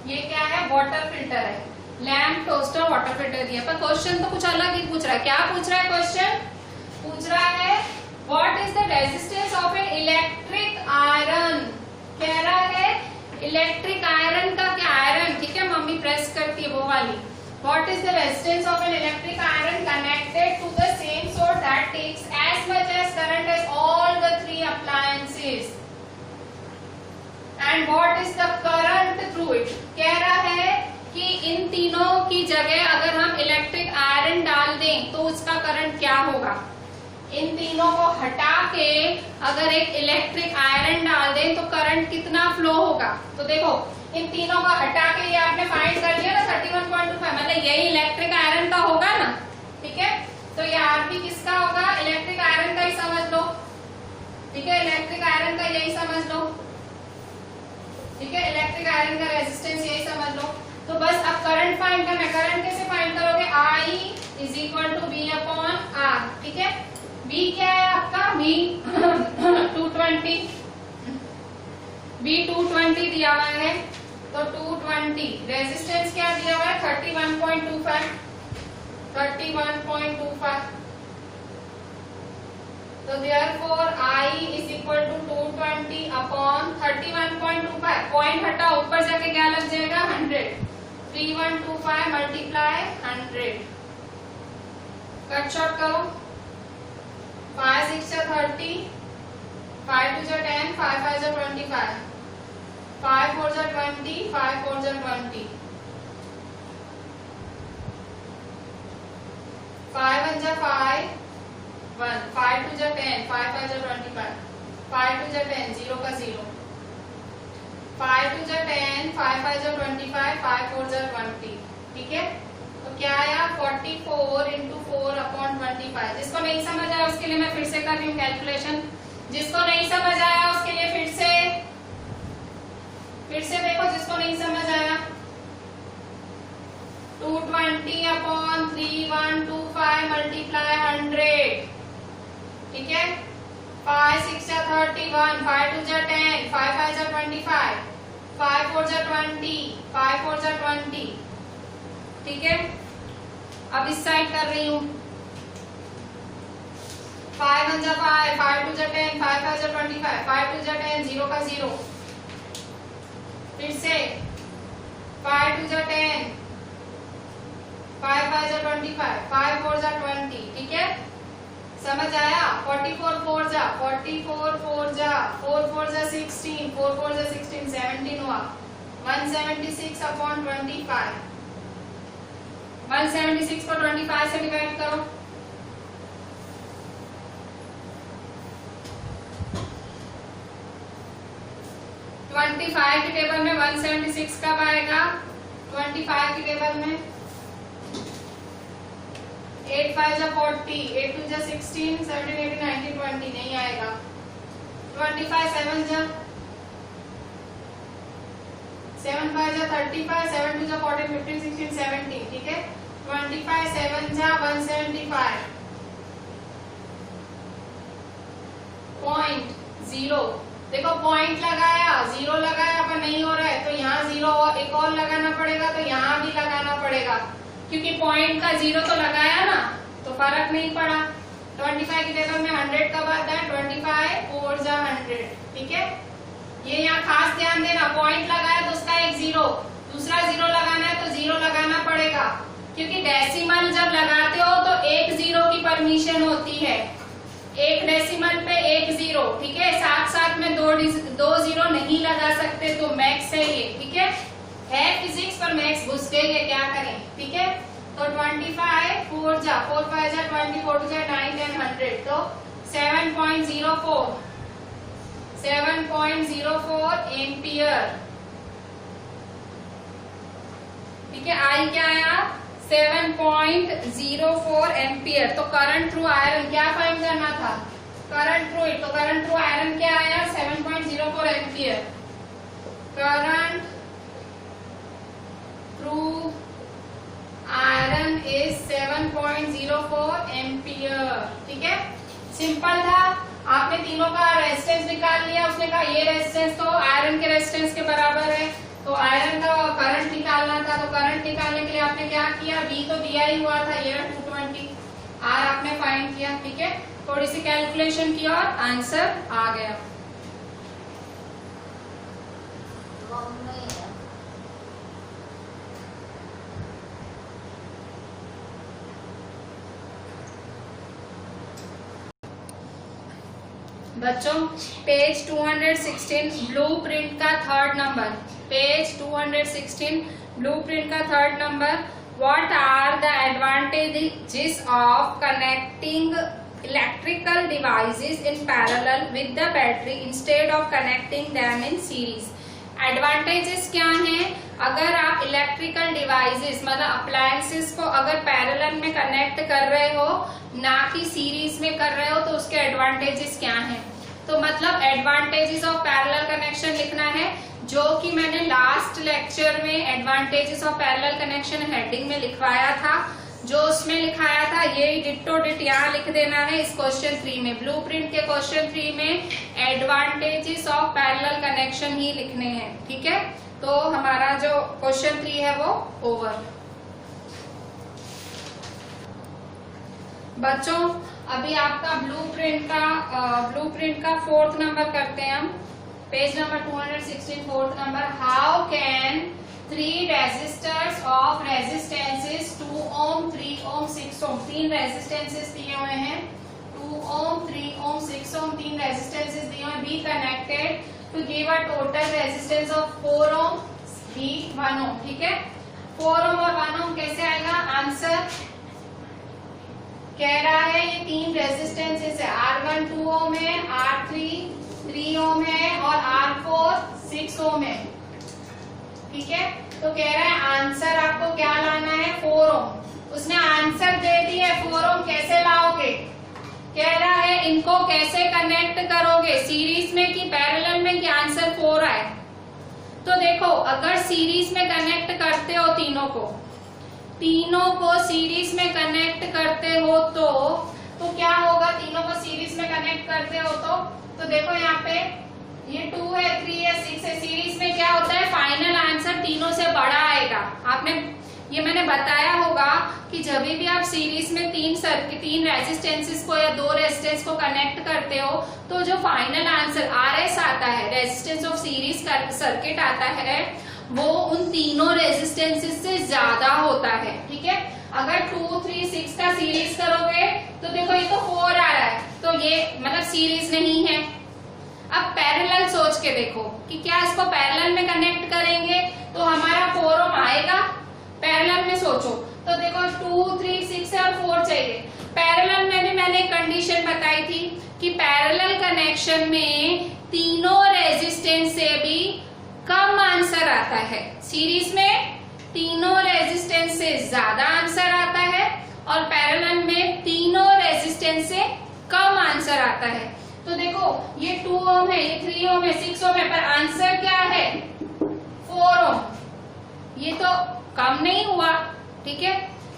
ये क्या है, वाटर फिल्टर है। लैंप, टोस्टर, वाटर फिल्टर दिया, पर क्वेश्चन तो कुछ अलग ही पूछ रहा है। क्या पूछ रहा है क्वेश्चन, पूछ रहा है what is the resistance of an electric iron. कह रहा है इलेक्ट्रिक आयरन का क्या, आयरन, ठीक है, मम्मी प्रेस करती है वो वाली। What is the resistance of an electric iron connected to the same source that takes as much as current as all the 3 appliances and what is the current through it. कह रहा है कि इन तीनों की जगह अगर हम इलेक्ट्रिक आयरन डाल दें तो उसका करंट क्या होगा। इन तीनों को हटा के अगर एक इलेक्ट्रिक आयरन डाल दें तो करंट कितना फ्लो होगा। तो देखो इन तीनों को हटा के ये आपने फाइंड कर लिया ना 31.25, मतलब यही इलेक्ट्रिक आयरन का होगा ना, ठीक है। तो ये आरपी किसका होगा, इलेक्ट्रिक आयरन का ही समझ लो, ठीक है, इलेक्ट्रिक आयरन का यही समझ लो, ठीक है, इलेक्ट्रिक आयरन का रेजिस्टेंस यही समझ लो। तो बस अब करंट फाइंड करना है। करंट कैसे फाइंड करोगे, I is equal to V upon R, ठीक है। V क्या है आपका, V 220, V 220 दिया हुआ है, तो 220 रेजिस्टेंस क्या दिया हुआ है 31.25, 31.25। तो therefore I is equal to 220 upon 31.25, point हटा ऊपर जाके क्या लग जाएगा 100, 3125 मल्टीप्लाई 100, कट शॉर्ट करो, 5 6 30, 5 2 10, 5 5 25, 5 4 20, 5 4 20, 5 1 5 1, 5 2 10, 5 5 25, 5 2 10, 0 का 0, 5 2 10, 5 5 25, 5 4 20, ठीक है। तो क्या आया 44 इंटू 4 अपॉन 25। जिसको नहीं समझ आया उसके लिए मैं फिर से कर रही हूँ कैलकुलेशन, जिसको नहीं समझ आया उसके लिए फिर से देखो, जिसको नहीं समझ आया 220 अपॉन 3125 मल्टीप्लाई 100, ठीक है। 5 6 31, 5 2 10, 5 5 25, 5 4 20, 5 4 20, ठीक है। अब इस साइड कर रही हूँ, 5 1 5, 5 2 10, 5 5 25, 5 2 10, 0 का 0, फिर से 5 2 10, 5 5 25, 5 4 20, ठीक है। समझ आया, 44 4 जा 44 4 जा 4 4 जा 16, 4 4 जा 16, 17 हुआ, 176 अपॉन 25, 176 को 25 से डिवाइड करो, 25 के टेबल में 176 कब आएगा, 25 के टेबल में 8 5 जा 40, 8 2 जा 16, 17 18 19 20 नहीं आएगा, 25 7 जा 7 5 जा 35, 7 2 जा 14 15 16 17, ठीक है। 25 7 जा 175.0, देखो पॉइंट लगाया, 0 लगाया पर नहीं हो रहा है, तो यहाँ 0 एक और लगाना पड़ेगा, तो यहाँ भी लगाना पड़ेगा, क्योंकि पॉइंट का 0 तो लगाया ना, तो फर्क नहीं पड़ा। 25 की टेबल में 100 कब आता है, 25 4 जा 100, ठीक है। ये यहाँ खास ध्यान देना, पॉइंट लगाया तो उसका एक 0, दूसरा 0 लगाना है तो 0 लगाना पड़ेगा, क्योंकि डेसिमल जब लगाते हो तो एक जीरो की परमिशन होती है, एक डेसिमल पे एक जीरो, ठीक है। साथ साथ में दो जीरो नहीं लगा सकते, तो मैक्स है ये, ठीक है फिजिक्स पर मैक्स घुस गई है, क्या करें, ठीक है। तो 25 4 जा 4 5 जा 20 4 2 जा 9 10 100, तो 7.04 एम्पियर, ठीक है। आई क्या आया 7.04 एम्पियर। तो करंट थ्रू आयरन क्या फाइंड करना था, करंट थ्रू इट, तो करंट थ्रू आयरन क्या आया 7.04 ampere. Current through iron is 7.04 ampere, ठीक है। सिंपल था, आपने तीनों का रेजिस्टेंस निकाल लिया, उसने कहा ये रेजिस्टेंस तो आयरन के रेजिस्टेंस के बराबर है, तो आयरन का करंट निकालना था। तो करंट निकालने के लिए आपने क्या किया, V तो दिया ही हुआ था ये 220, R आपने फाइंड किया, ठीक है। थोड़ी सी कैलकुलेशन की और आंसर आ गया। बच्चों पेज 216 ब्लूप्रिंट का थर्ड नंबर, पेज 216 ब्लूप्रिंट का third number. What are the advantages of connecting electrical devices in parallel with the battery instead of connecting them in series. Advantages क्या हैं, अगर आप इलेक्ट्रिकल डिवाइसेस मतलब अप्लायंसेस को अगर parallel में कनेक्ट कर रहे हो ना कि सीरीज में कर रहे हो, तो उसके एडवांटेजेस क्या हैं। तो मतलब एडवांटेजेस ऑफ पैरेलल कनेक्शन लिखना है, जो कि मैंने लास्ट लेक्चर में advantages of parallel connection heading में लिखवाया था, जो उसमें लिखाया था ये डिट्टो डिट यहाँ लिख देना है इस क्वेश्चन 3 में। ब्लूप्रिंट के क्वेश्चन 3 में एडवांटेजेस ऑफ पैरेलल कनेक्शन ही लिखने हैं, ठीक है। तो हमारा जो क्वेश्चन 3 है वो ओवर। बच्चों अभी आपका ब्लूप्रिंट का फोर्थ नंबर करते हैं हम, page number 216 fourth number. How can 3 resistors of resistances 2 ohm 3 ohm 6 ohm, 3 resistances दिए हुए हैं 2 ohm 3 ohm 6 ohm, 3 रेजिस्टेंसेस दिए हुए, be connected to give a total resistance of 4 ohm be 1 ohm, ठीक है। 4 ohm और 1 ohm कैसे आएगा, आंसर कह रहा है ये 3 रेजिस्टेंसेस है, R1 2 ohm है, R3 3 ohm है और R4 6 ohm है, ठीक है। तो कह रहा है आंसर आपको क्या लाना है 4 ohm। उसने आंसर दे दी है 4 ohm, कैसे लाओगे, कह रहा है इनको कैसे कनेक्ट करोगे, सीरीज में कि पैरेलल में, कि आंसर 4 आए। तो देखो अगर सीरीज में कनेक्ट करते हो तीनों को सीरीज में कनेक्ट करते हो तो क्या होगा, तीनों को सीरीज में कनेक्ट करते हो तो देखो यहाँ पे ये 2 है 3 है 6 है, सीरीज में क्या होता है फाइनल आंसर तीनों से बड़ा आएगा। आपने ये मैंने बताया होगा कि जब भी आप सीरीज में 3 रेजिस्टेंसेस को या 2 रेजिस्टेंस को कनेक्ट करते हो तो जो फाइनल आंसर RS आता है, रेजिस्टेंस ऑफ सीरीज सर्किट आता है, वो उन तीनों रेजिस्टेंसेस से ज्यादा होता है, ठीक है। अगर 2 3 6 का सीरीज करोगे तो देखो ये तो 4 आ रहा है, तो ये मतलब सीरीज नहीं है। अब पैरेलल सोच के देखो कि क्या इसको पैरेलल में कनेक्ट करेंगे तो हमारा 4 ohm आएगा, पैरेलल में सोचो तो देखो 2 3 6 और 4 चाहिए। पैरेलल में भी मैंने एक कंडीशन बताई थी कि पैरेलल कनेक्शन में तीनों रेजिस्टेंस से भी कम आंसर आता है, सीरीज में तीनों रेजिस्टेंस से ज्यादा आंसर आता है और पैरेलल में तीनों रेजिस्टेंस से कम आंसर आता है। तो देखो ये 2 ohm है, ये 3 ohm है, 6 ohm है, पर आंसर क्या है 4 ohm। ये तो कम नहीं हुआ, ठीक है,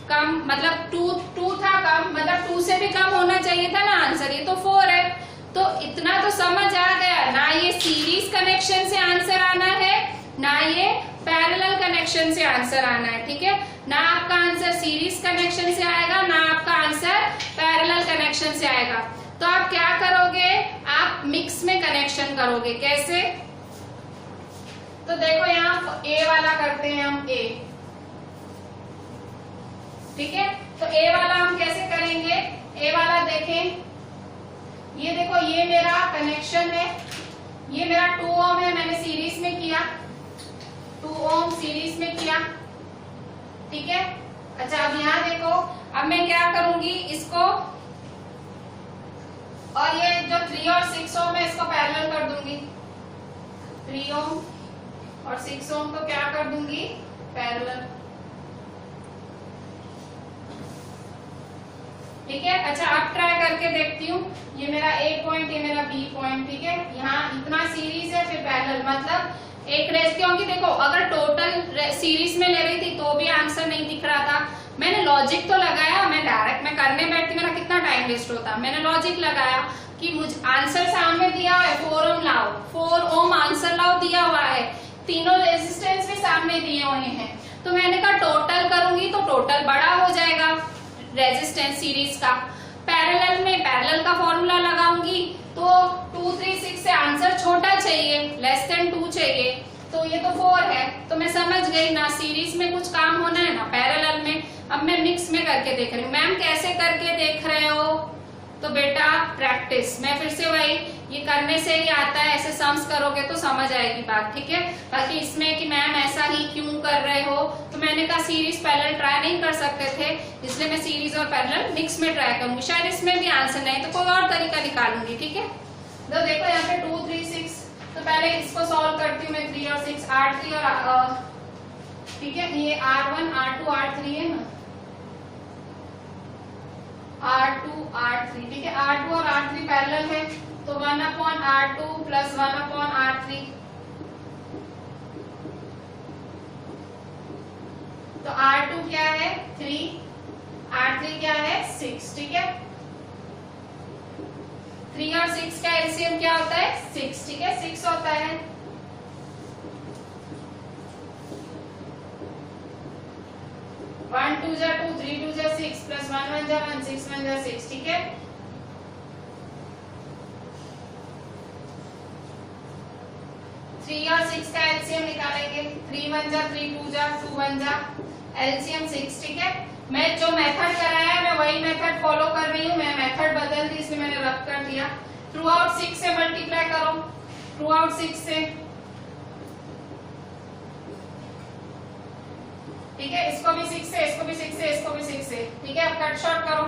कम मतलब 2 था कम, मतलब 2 से भी कम होना चाहिए था ना आंसर, ये तो 4 है। तो इतना तो समझ आ गया, ना ये सीरीज कनेक्शन से आंसर आना है ना ये पैरेलल कनेक्शन से आंसर आना है, ठीक है। ना आपका आंसर सीरीज कनेक्शन से आएगा ना आपका आंसर पैरेलल कनेक्शन से आएगा। तो आप क्या करोगे, आप मिक्स में कनेक्शन करोगे, कैसे, तो देखो यहाँ A वाला करते हैं हम A, ठीक है। तो ए वाला हम कैसे करेंगे, ए वाला देखें, ये देखो ये मेरा कनेक्शन है, ये मेरा 2 ओम है, मैंने सीरीज में किया, 2 ओम सीरीज में किया, ठीक है। अच्छा अब यहाँ देखो, अब मैं क्या करूंगी इसको, और ये जो 3 और 6 ओम है इसको पैरेलल कर दूंगी, 3 ओम और 6 ओम को क्या कर दूंगी, पैरेलल, ठीक है। अच्छा अब ट्राई करके देखती हूँ, ये मेरा ए पॉइंट, ये मेरा बी पॉइंट, ठीक है। यहाँ इतना सीरीज है, फिर पैरेलल, मतलब एक रेशियो की, देखो अगर टोटल सीरीज में ले रही थी तो भी आंसर नहीं दिख रहा था, मैंने लॉजिक तो लगाया, मैं डायरेक्ट में करने बैठती मेरा कितना टाइम वेस्ट होता, मैंने लॉजिक लगाया कि मुझे आंसर सामने दिया है, 4 ओम लाओ, 4 ओम आंसर लाओ दिया हुआ है, तीनों रेजिस्टेंस भी सामने दिए हुए हैं, तो मैंने कहा टोटल करूंगी तो टोटल बड़ा हो जाएगा रेजिस्टेंस सीरीज का। पैरेलल में पैरेलल का फॉर्मूला लगाऊंगी तो 2, 3, 6 से आंसर छोटा चाहिए, लेस देन 2 चाहिए, तो ये तो 4 है, तो मैं समझ गई ना सीरीज में कुछ काम होना है ना पैरेलल में। अब मैं मिक्स में करके देख रही हूँ। मैम कैसे करके देख रहे हो, तो बेटा प्रैक्टिस, मैं फिर से वही, ये करने से ही आता है, ऐसे सम्स करोगे तो समझ आएगी बात, ठीक है। बाकी इसमें कि मैम ऐसा ही क्यों कर रहे हो, तो मैंने कहा सीरीज पैरेलल ट्राई नहीं कर सकते थे, इसलिए मैं सीरीज और पैरेलल मिक्स में ट्राई करूंगी, शायद इसमें भी आंसर नहीं तो कोई और तरीका निकालूंगी, ठीक है। तो देखो यहाँ पे 2, 3, 6, तो पहले इसको सॉल्व करती हूँ मैं, 3 और 6, R3 और ठीक है, ये R1, R2, R3 है ना, R2, R3, ठीक है, R2 और R3 पैरेलल है, तो 1/R2 प्लस 1/R3, तो R2 क्या है 3, R3 क्या है 6, ठीक है। 3 और 6 का एलसीएम क्या होता है 6, ठीक है, 6 होता है। वन 2 जा 2, 3 2 जा 6, प्लस 1 1 जा 1, 6 1 जा 6, ठीक है। थ्री और 6 का एलसीएम निकालेंगे, 3 1 जा 3, 2 जा 2 1 जा, एलसीएम 6, ठीक है। मैं जो मेथड कराया है मैं वही मेथड फॉलो कर रही हूँ, मैं मेथड बदल दी इसलिए मैंने रब कर दिया। थ्रू आउट 6 से मल्टीप्लाई करो, थ्रू आउट 6 से, ठीक है, इसको भी 6 से, इसको भी 6 से, इसको भी 6 से, ठीक है। अब कट शॉर्ट करो,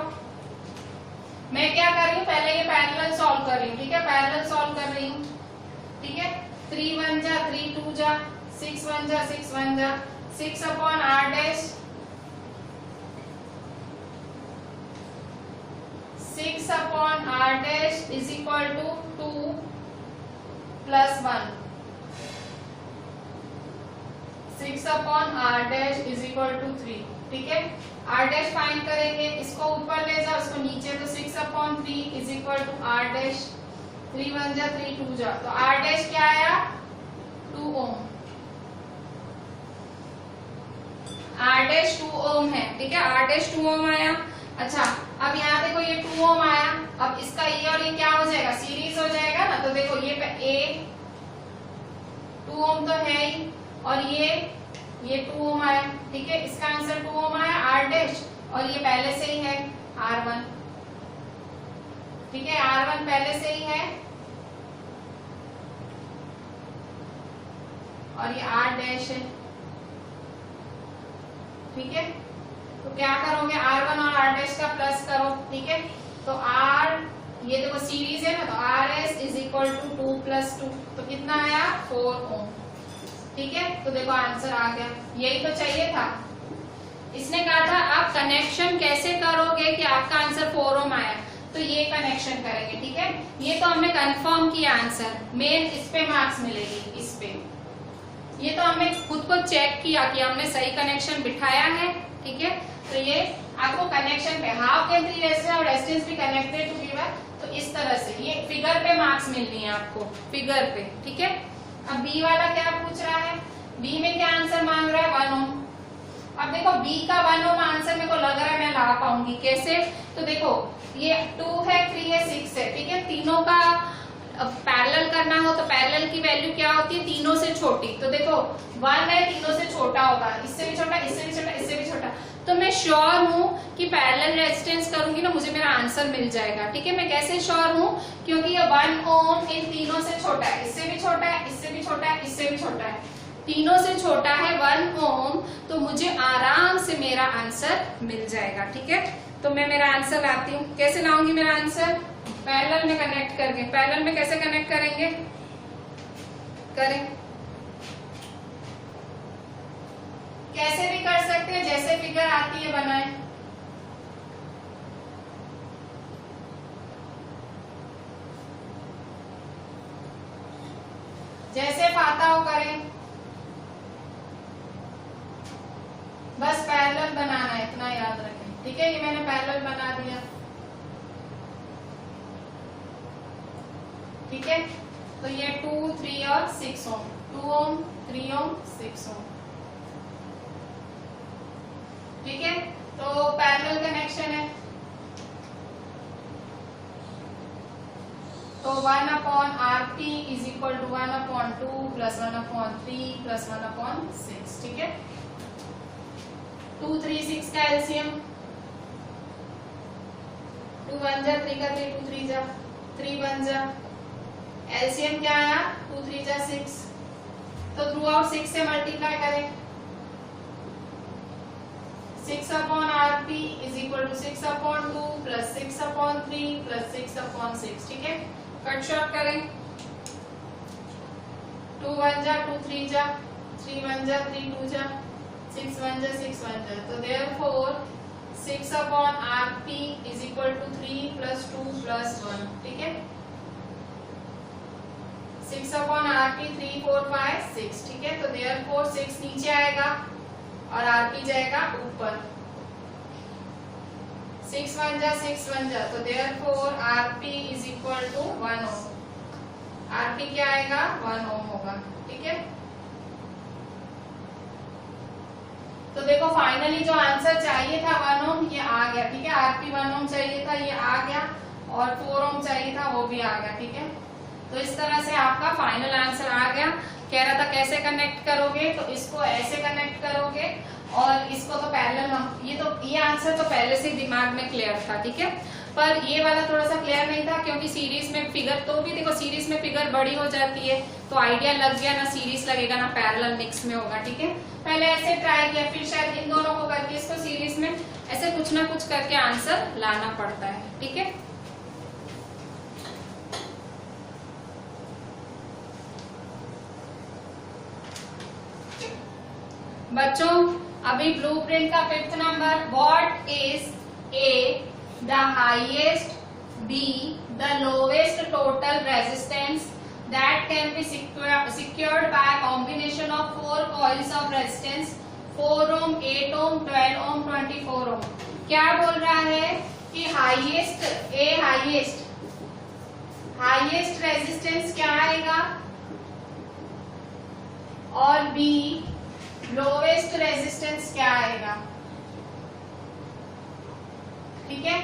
मैं क्या कर रही हूँ पहले ये पैरेलल सॉल्व कर रही हूँ, ठीक है, पैरेलल सॉल्व कर रही हूँ, ठीक है। 3 1 जा 3 2 जा 6 1 जा 6 1 जा 6/R dash 6/R dash is equal to 2 plus 1, 6/R dash is equal to 3, ठीक है। R डैश फाइंड करेंगे, इसको ऊपर ले जाओ इसको नीचे, तो 6/3 is equal to R dash, 3 1 जा 3 2 जा, तो R डैश क्या आया 2 ओम, R डैश 2 ओम है, ठीक है, R डैश 2 ओम आया। अच्छा अब यहाँ देखो ये 2 ओम आया, अब इसका ये और ये क्या हो जाएगा सीरीज हो जाएगा ना, तो देखो ये A 2 ओम तो है ही, और ये 2 ओम आया, ठीक है, इसका आंसर 2 ओम आया R डैश, और ये पहले से ही है R1, ठीक है, R1 पहले से ही है, और ये R डैश है, ठीक है। तो क्या करोगे R1 और R डैश का प्लस करो, ठीक है, तो R ये देखो सीरीज है ना, तो RS is equal to 2 plus 2, तो कितना आया 4 ओम, ठीक है। तो देखो आंसर आ गया, यही तो चाहिए था। इसने कहा था आप कनेक्शन कैसे करोगे कि आपका आंसर 4 ओम आया, तो ये कनेक्शन करेंगे, ठीक है। ये तो हमने कंफर्म किया आंसर, मेन इस पे मार्क्स मिलेगी, इस पे, ये तो हमने खुद को चेक किया कि हमने सही कनेक्शन बिठाया है, ठीक है। तो ये आपको कनेक्शन पे हाफ केंद्रीय रेजिस्टेंस और रेजिस्टेंस भी कनेक्टेड टुगेदर, तो इस तरह से ये फिगर पे मार्क्स मिलनी है आपको, फिगर पे, ठीक है। अब बी वाला क्या पूछ रहा है, बी में क्या आंसर मांग रहा है 1 ओम। अब देखो बी का 1 ओम आंसर मेरे को लग रहा है मैं ला पाऊंगी, कैसे, तो देखो ये 2 है 3 है 6 है, ठीक है, तीनों का अब पैरेलल करना हो तो पैरेलल की वैल्यू क्या होती है, तीनों से छोटी। तो देखो 1 है, तीनों से छोटा होगा, इससे भी छोटा, इससे भी छोटा, इससे भी छोटा। तो मैं श्योर हूं कि पैरेलल रेजिस्टेंस करूंगी ना, मुझे मेरा आंसर मिल जाएगा। ठीक है, मैं कैसे श्योर हूं, क्योंकि ये 1 ओम इन तीनों से छोटा है, इससे भी छोटा है, इससे भी छोटा है, इससे भी छोटा है, तीनों से छोटा है 1 ओम, तो मुझे आराम से मेरा आंसर मिल जाएगा। ठीक है, तो मैं मेरा आंसर लाती हूँ। कैसे लाऊंगी मेरा आंसर, पैरेलल में कनेक्ट करके। पैरेलल में कैसे कनेक्ट करेंगे, करें, कैसे भी कर सकते हैं, जैसे फिगर आती है बनाएं। जैसे पाता हो करें, बस पैरेलल बनाना है, इतना याद रखें। ठीक है, ये मैंने पैरेलल बना दिया। ठीक है, तो ये 2, 3 और 6 ओम, 2 ओम, 3 ओम, 6 ओम। ठीक है, तो पैरेलल कनेक्शन है। तो 1/RP is equal to 1/2 plus 1/3 plus 1/6। ठीक है, 2, 3, 6 का एलसीएम, 2 1 जा 3 का 3, 2 3 जा 3 1 जा, एलसीएम क्या आया, 2 3 जा 6। तो थ्रू आउट 6 से मल्टीप्लाई करें, 6/RP is equal to 6/2 plus 6/3 plus 6/6। ठीक है, कट शॉर्ट करें, 2 1 जा 2 3 जा, 3 1 जा 3 2 जा, 6 1 जा 6 1 जा। तो therefore 6/RP is equal to 3 plus 2 plus 1। ठीक है, 6/RP 3 4 5 6। ठीक है, तो therefore 6 नीचे आएगा और RP जाएगा ऊपर, 6 1 जा 6 1 जा। तो therefore RP is equal to 1 ohm. RP क्या आएगा, 1 ओम होगा। ठीक है, तो देखो फाइनली जो आंसर चाहिए था 1 ओम, ये आ गया। ठीक है, RP 1 ओम चाहिए था, ये आ गया, और 4 ओम चाहिए था, वो भी आ गया। ठीक है, तो इस तरह से आपका फाइनल आंसर आ गया। कह रहा था कैसे कनेक्ट करोगे, तो इसको ऐसे कनेक्ट करोगे और इसको तो पैरेलल हम, ये आंसर तो पहले से दिमाग में क्लियर था। ठीक है, पर ये वाला थोड़ा सा क्लियर नहीं था, क्योंकि सीरीज में फिगर, तो भी देखो सीरीज में फिगर बड़ी हो जाती है, तो आइडिया लग गया, ना सीरीज लगेगा ना पैरेलल, मिक्स में होगा। ठीक है, पहले ऐसे ट्राई किया, फिर शायद इन दोनों को करके इसको सीरीज में ऐसे कुछ ना कुछ करके आंसर लाना पड़ता है। ठीक है, बच्चों अभी ब्लूप्रिंट का 5th number, what is a the highest, be the lowest total resistance that can be secured by combination of 4 coils of resistance 4 ohm, 8 ohm, 12 ohm, 24 ohm। क्या बोल रहा है कि हाईएस्ट, ए हाईएस्ट रेजिस्टेंस क्या आएगा, और बी लोवेस्ट रेजिस्टेंस क्या आएगा। ठीक है,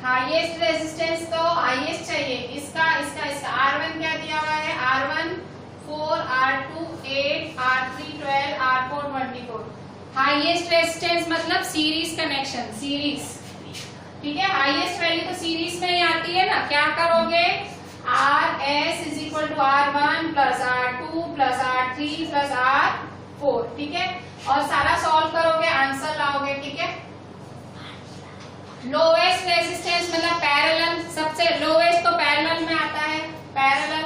हाईएस्ट रेजिस्टेंस तो हाईएस्ट चाहिए, इसका R1 क्या दिया हुआ है, R1 4, R2 8, R3 12, R4 24। Highest resistance मतलब सीरीज कनेक्शन, सीरीज। ठीक है, हाईएस्ट वैल्यू तो सीरीज में ही आती है ना। क्या करोगे, RS is equal to R1 plus R2 plus R3 plus R4। ठीक है, और सारा सॉल्व करोगे, आंसर लाओगे। ठीक है, लोवेस्ट रेजिस्टेंस मतलब पैरेलल, सबसे लोवेस्ट तो पैरेलल में आता है, parallel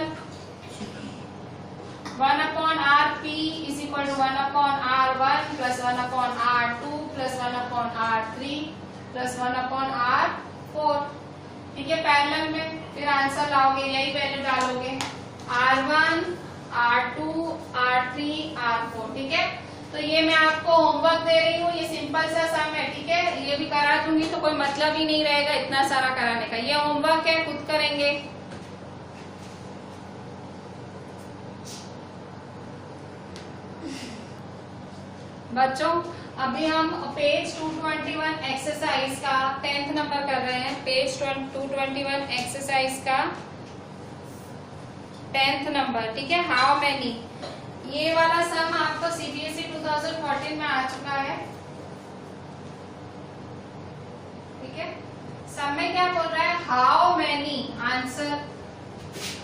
1/RP is equal to 1/R1 plus 1/R2 plus 1/R3 plus 1/R4। ठीक है, पैरेलल में फिर आंसर लाओगे, यही वैल्यू डालोगे, R1 R2 R3 R4। ठीक है, तो ये मैं आपको होमवर्क दे रही हूँ, ये सिंपल सा सम है। ठीक है, ये भी करा दूंगी तो कोई मतलब ही नहीं रहेगा इतना सारा कराने का। ये होमवर्क है, खुद करेंगे। बच्चों अभी हम पेज 221 एक्सरसाइज का 10th नंबर कर रहे हैं। पेज 221 एक्सरसाइज का 10th नंबर, ठीक है। हाउ मेनी, ये वाला सम आपको सीबीएसई 2014 में आ चुका है, ठीक है। सम में क्या बोल रहा है, how many, answer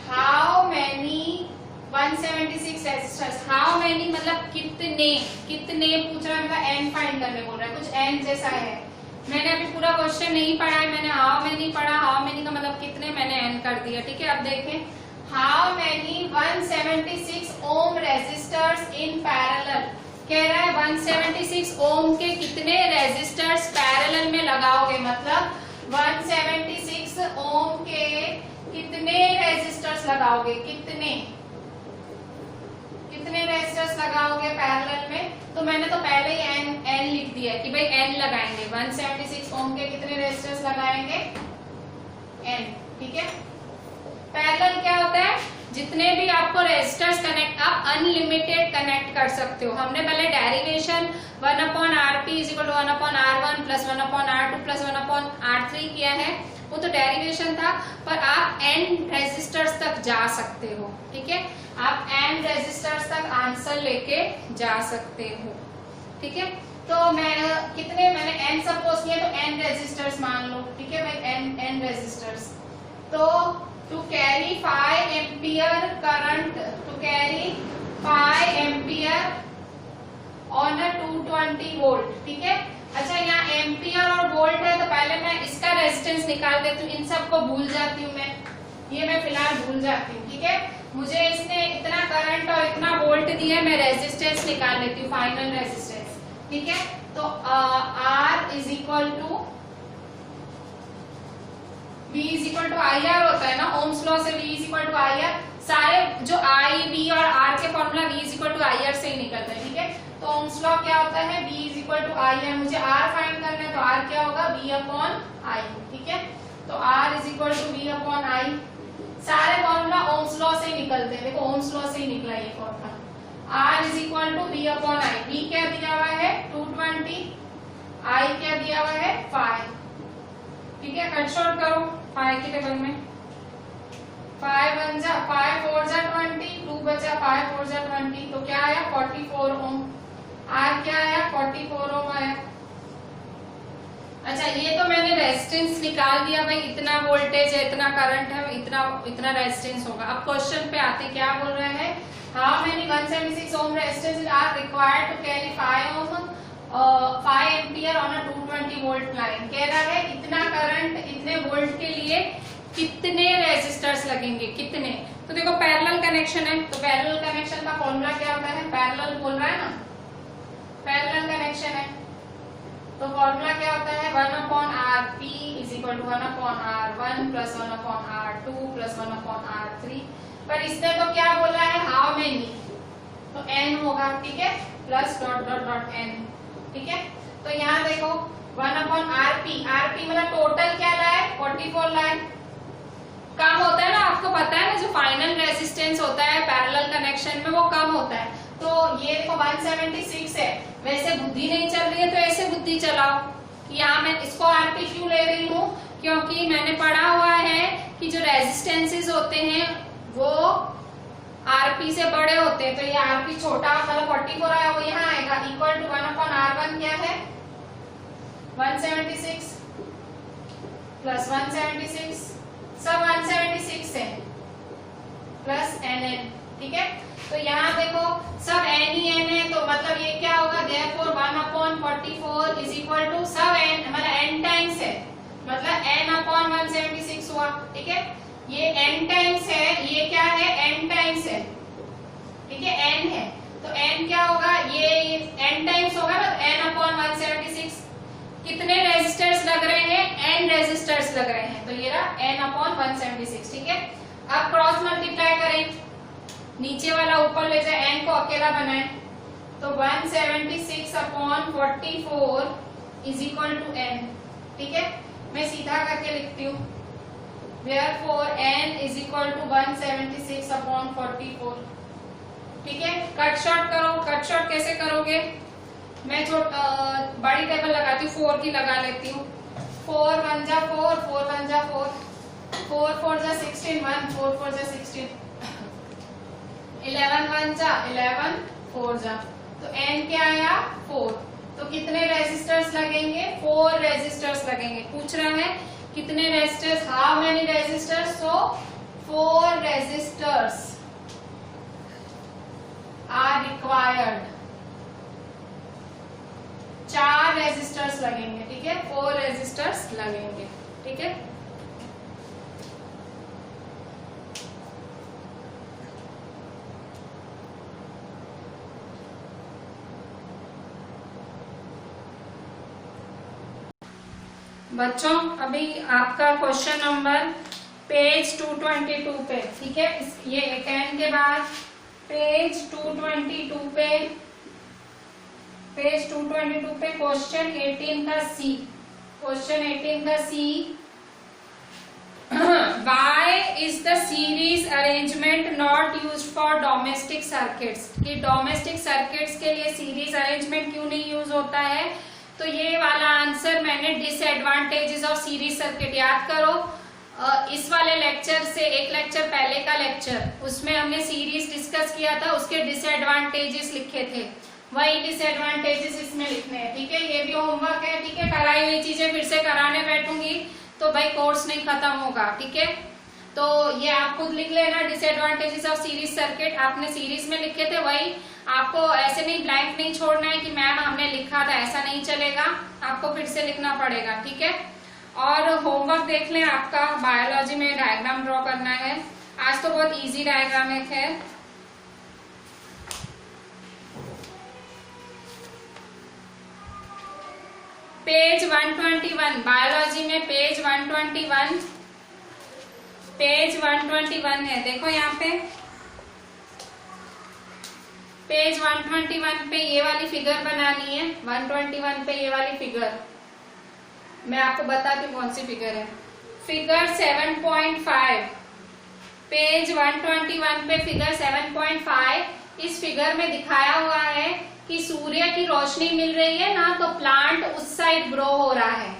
how many 176 resistors. How many मतलब कितने, कितने पूछ रहा है, मतलब एन फाइंड करने बोल रहा है, कुछ एन जैसा है। मैंने अभी पूरा क्वेश्चन नहीं पढ़ा है, मैंने हाउ मेनी पढ़ा, हाउ मेनी का मतलब कितने, मैंने एन कर दिया, ठीक है। अब देखें, how many 176 ohm resistors in parallel, कह रहा है 176 ओम के कितने रेजिस्टर्स पैरेलल में लगाओगे, मतलब 176 ओम के कितने रेजिस्टर्स लगाओगे, कितने रेजिस्टर्स लगाओगे पैरेलल में। तो मैंने तो पहले ही एन लिख दिया कि भाई एन लगाएंगे, 176 ओम के कितने रेजिस्टर्स लगाएंगे, एन, ठीक है। पैरेलल क्या होता है, जितने भी आपको रेजिस्टर्स कनेक्ट, आप अनलिमिटेड कनेक्ट कर सकते हो। हमने पहले derivation 1/Rp = 1/R1 + 1/R2 + 1/R3 किया है, वो तो डेरिवेशन था, पर आप n रेजिस्टर्स तक जा सकते हो, ठीक है। आप n रेजिस्टर्स तक आंसर लेके जा सकते हो, ठीक है। तो मैंने n सपोज किया, तो n रेजिस्टर्स मान लो, ठीक है भाई, n रेजिस्टर्स। तो to carry 5 ampere current, to carry 5 ampere on a 220 volt, ठीक है। अच्छा, यहाँ एम्पियर और वोल्ट है, तो पहले मैं इसका रेजिस्टेंस निकाल देती हूँ, इन सबको भूल जाती हूँ ये मैं फिलहाल भूल जाती हूँ, ठीक है। मुझे इसने इतना करंट और इतना वोल्ट दिया, मैं रेजिस्टेंस निकाल लेती हूँ, फाइनल रेजिस्टेंस, ठीक है। तो R = V = IR होता है ना, ओम्स लॉ से V = IR, सारे जो I, V और R के फॉर्मूला V = IR से ही निकलता है, ठीक है। तो ओम्स लॉ क्या होता है, V = IR, मुझे R फाइंड करना है, तो R क्या होगा, V/I, ठीक है। तो R = V/I, सारे फॉर्मूला ओम्स लॉ से ही निकलते हैं, देखो ओम्स लॉ से ही निकला ये फॉर्मूला। R = V/I, V क्या दिया हुआ है 220, I क्या दिया हुआ है 5, ठीक है। कट शॉर्ट करो 5 के टेबल में, 5 4 20, 2 बचा 5 4 20, तो क्या आया 44 ओम। R क्या आया 44 ओम आया। अच्छा, ये तो मैंने रेजिस्टेंस निकाल दिया भाई, इतना वोल्टेज है, इतना करंट है, इतना रेजिस्टेंस होगा। अब क्वेश्चन पे आते, क्या बोल रहे हैं, how many 176 ohm resistance are required to carry 5 ampere on a 220 volt line. कह रहा है इतना करंट, इतने वोल्ट के लिए कितने रेजिस्टर्स लगेंगे, कितने। तो देखो पैरेलल कनेक्शन है, तो पैरेलल कनेक्शन का फॉर्मूला क्या होता है, पैरेलल बोल रहा है ना, पैरेलल कनेक्शन है, तो फॉर्मूला क्या होता है, 1/Rp = 1/R1 + 1/R2 + 1/R3। पर इसने तो क्या बोला है, हाउ मेनी, तो n होगा, ठीक है, प्लस .. n, ठीक है। तो यहाँ देखो 1/Rp, Rp मतलब टोटल क्या लाए, 44 लाए। कम होता है ना, आपको पता है ना, जो फाइनल रेजिस्टेंस होता है पैरेलल कनेक्शन में वो कम होता है। तो ये देखो 176 है, वैसे बुद्धि नहीं चल रही है तो ऐसे बुद्धि चलाओ कि यहाँ मैं इसको Rp क्यों ले रही हूँ, क्योंकि मैंने पढ़ा हुआ है कि जो रेजिस्टेंसेस होते हैं वो Rp से बड़े होते हैं, तो ये Rp छोटा मतलब 44 आया, वो यहाँ आएगा, इक्वल टू 1/R1 क्या है 176 प्लस 176, सब 176 है, प्लस nn, ठीक है। तो यहाँ देखो सब n ही n है, तो मतलब ये क्या होगा, therefore 1/44 इज इक्वल टू सब n, मतलब n टाइम्स है, मतलब n/176 हुआ, ठीक है। ये n टाइम्स है, ये क्या है n टाइम्स है, ठीक है, n है, तो n क्या होगा, ये n टाइम्स होगा ना, n/176। कितने रेजिस्टर्स लग रहे हैं, n रेजिस्टर्स लग रहे हैं, तो ये रहा n/176, ठीक है। अब क्रॉस मल्टीप्लाई करें, नीचे वाला ऊपर ले जाए, n को अकेला बनाए, तो 176/44 इज इक्वल टू n, ठीक है। मैं सीधा करके लिखती हूँ, therefore n is equal to 176/44, ठीक है। कट शॉर्ट करो, कट शॉर्ट कैसे करोगे, मैं बड़ी टेबल लगाती हूँ, 4 की लगा लेती हूँ, 4 1 4, 4 1 4, 4 4 16, 1 4 4 16, 11 1 जा 11 4 जा, तो n क्या आया 4। तो कितने रेजिस्टर्स लगेंगे, 4 रेजिस्टर्स लगेंगे। पूछ रहा है कितने resistors, how many resistors, so 4 resistors are required. 4 resistors लगेंगे, ठीक है, 4 रेजिस्टर्स लगेंगे, ठीक है। बच्चों अभी आपका क्वेश्चन नंबर पेज 222 पे, ठीक है, ये n के बाद पेज 222 पे, पेज 222 पे क्वेश्चन 18 का सी, क्वेश्चन 18 का C, why is the series arrangement not used for domestic circuits, कि डोमेस्टिक सर्किट्स के लिए सीरीज अरेंजमेंट क्यों नहीं यूज होता है। तो ये वाला आंसर मैंने डिसएडवांटेजेस ऑफ सीरीज सर्किट, याद करो इस वाले लेक्चर से एक लेक्चर पहले का लेक्चर, उसमें हमने सीरीज डिस्कस किया था, उसके डिसएडवांटेजेस लिखे थे, वही डिसएडवांटेजेस इसमें लिखने हैं, ठीक है। ये भी होमवर्क है, ठीक है, कराई हुई चीजें फिर से कराने बैठूंगी तो भाई कोर्स नहीं खत्म होगा, ठीक है। तो ये आप खुद लिख लेना, डिसएडवांटेजेस ऑफ सीरीज सर्किट आपने सीरीज में लिखे थे, वही आपको ऐसे नहीं ब्लैंक नहीं छोड़ना है कि मैम हमने लिखा था, ऐसा नहीं चलेगा, आपको फिर से लिखना पड़ेगा, ठीक है। और होमवर्क देख लें, आपका बायोलॉजी में डायग्राम ड्रॉ करना है, आज तो बहुत इजी डायग्राम है। पेज 121 बायोलॉजी में पेज 121, पेज 121 है, देखो यहाँ पे पेज 121 पे ये वाली फिगर बनानी है, 121 पे ये वाली फिगर मैं आपको बताती हूँ कौन सी फिगर है, फिगर 7.5, पेज 121 पे फिगर 7.5। इस फिगर में दिखाया हुआ है कि सूर्य की रोशनी मिल रही है ना, तो प्लांट उस साइड ग्रो हो रहा है।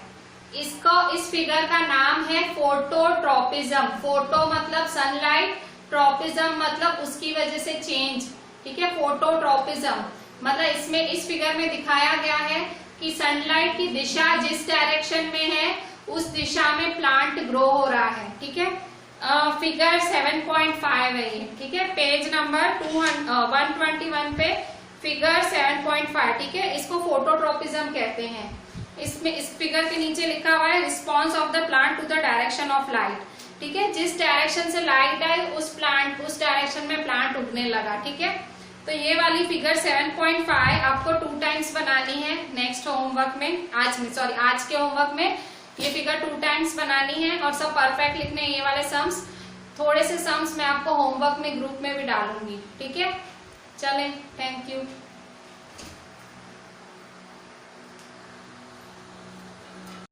इस फिगर का नाम है फोटोट्रोपिज्म, फोटो मतलब सनलाइट, ट्रोपिज्म मतलब उसकी वजह से चेंज, ठीक है, फोटोट्रोपिज्म मतलब इसमें इस फिगर में दिखाया गया है कि सनलाइट की दिशा जिस डायरेक्शन में है उस दिशा में प्लांट ग्रो हो रहा है, ठीक है। फिगर 7.5 है ये, ठीक है, पेज नंबर 121 पे फिगर 7.5, ठीक है, इसको फोटोट्रोपिज्म कहते हैं। इसमें इस फिगर के नीचे लिखा हुआ है response of the plant to the direction of light, ठीक है, जिस डायरेक्शन से लाइट आई उस डायरेक्शन में प्लांट उगने लगा, ठीक है। तो ये वाली फिगर 7.5 आपको 2 टाइम्स बनानी है नेक्स्ट होमवर्क में, आज के होमवर्क में ये फिगर 2 टाइम्स बनानी है और सब परफेक्ट लिखने हैं। ये वाले सम्स, थोड़े से सम्स मैं आपको होमवर्क में ग्रुप में भी डालूंगी, ठीक है। चलें, थैंक यू।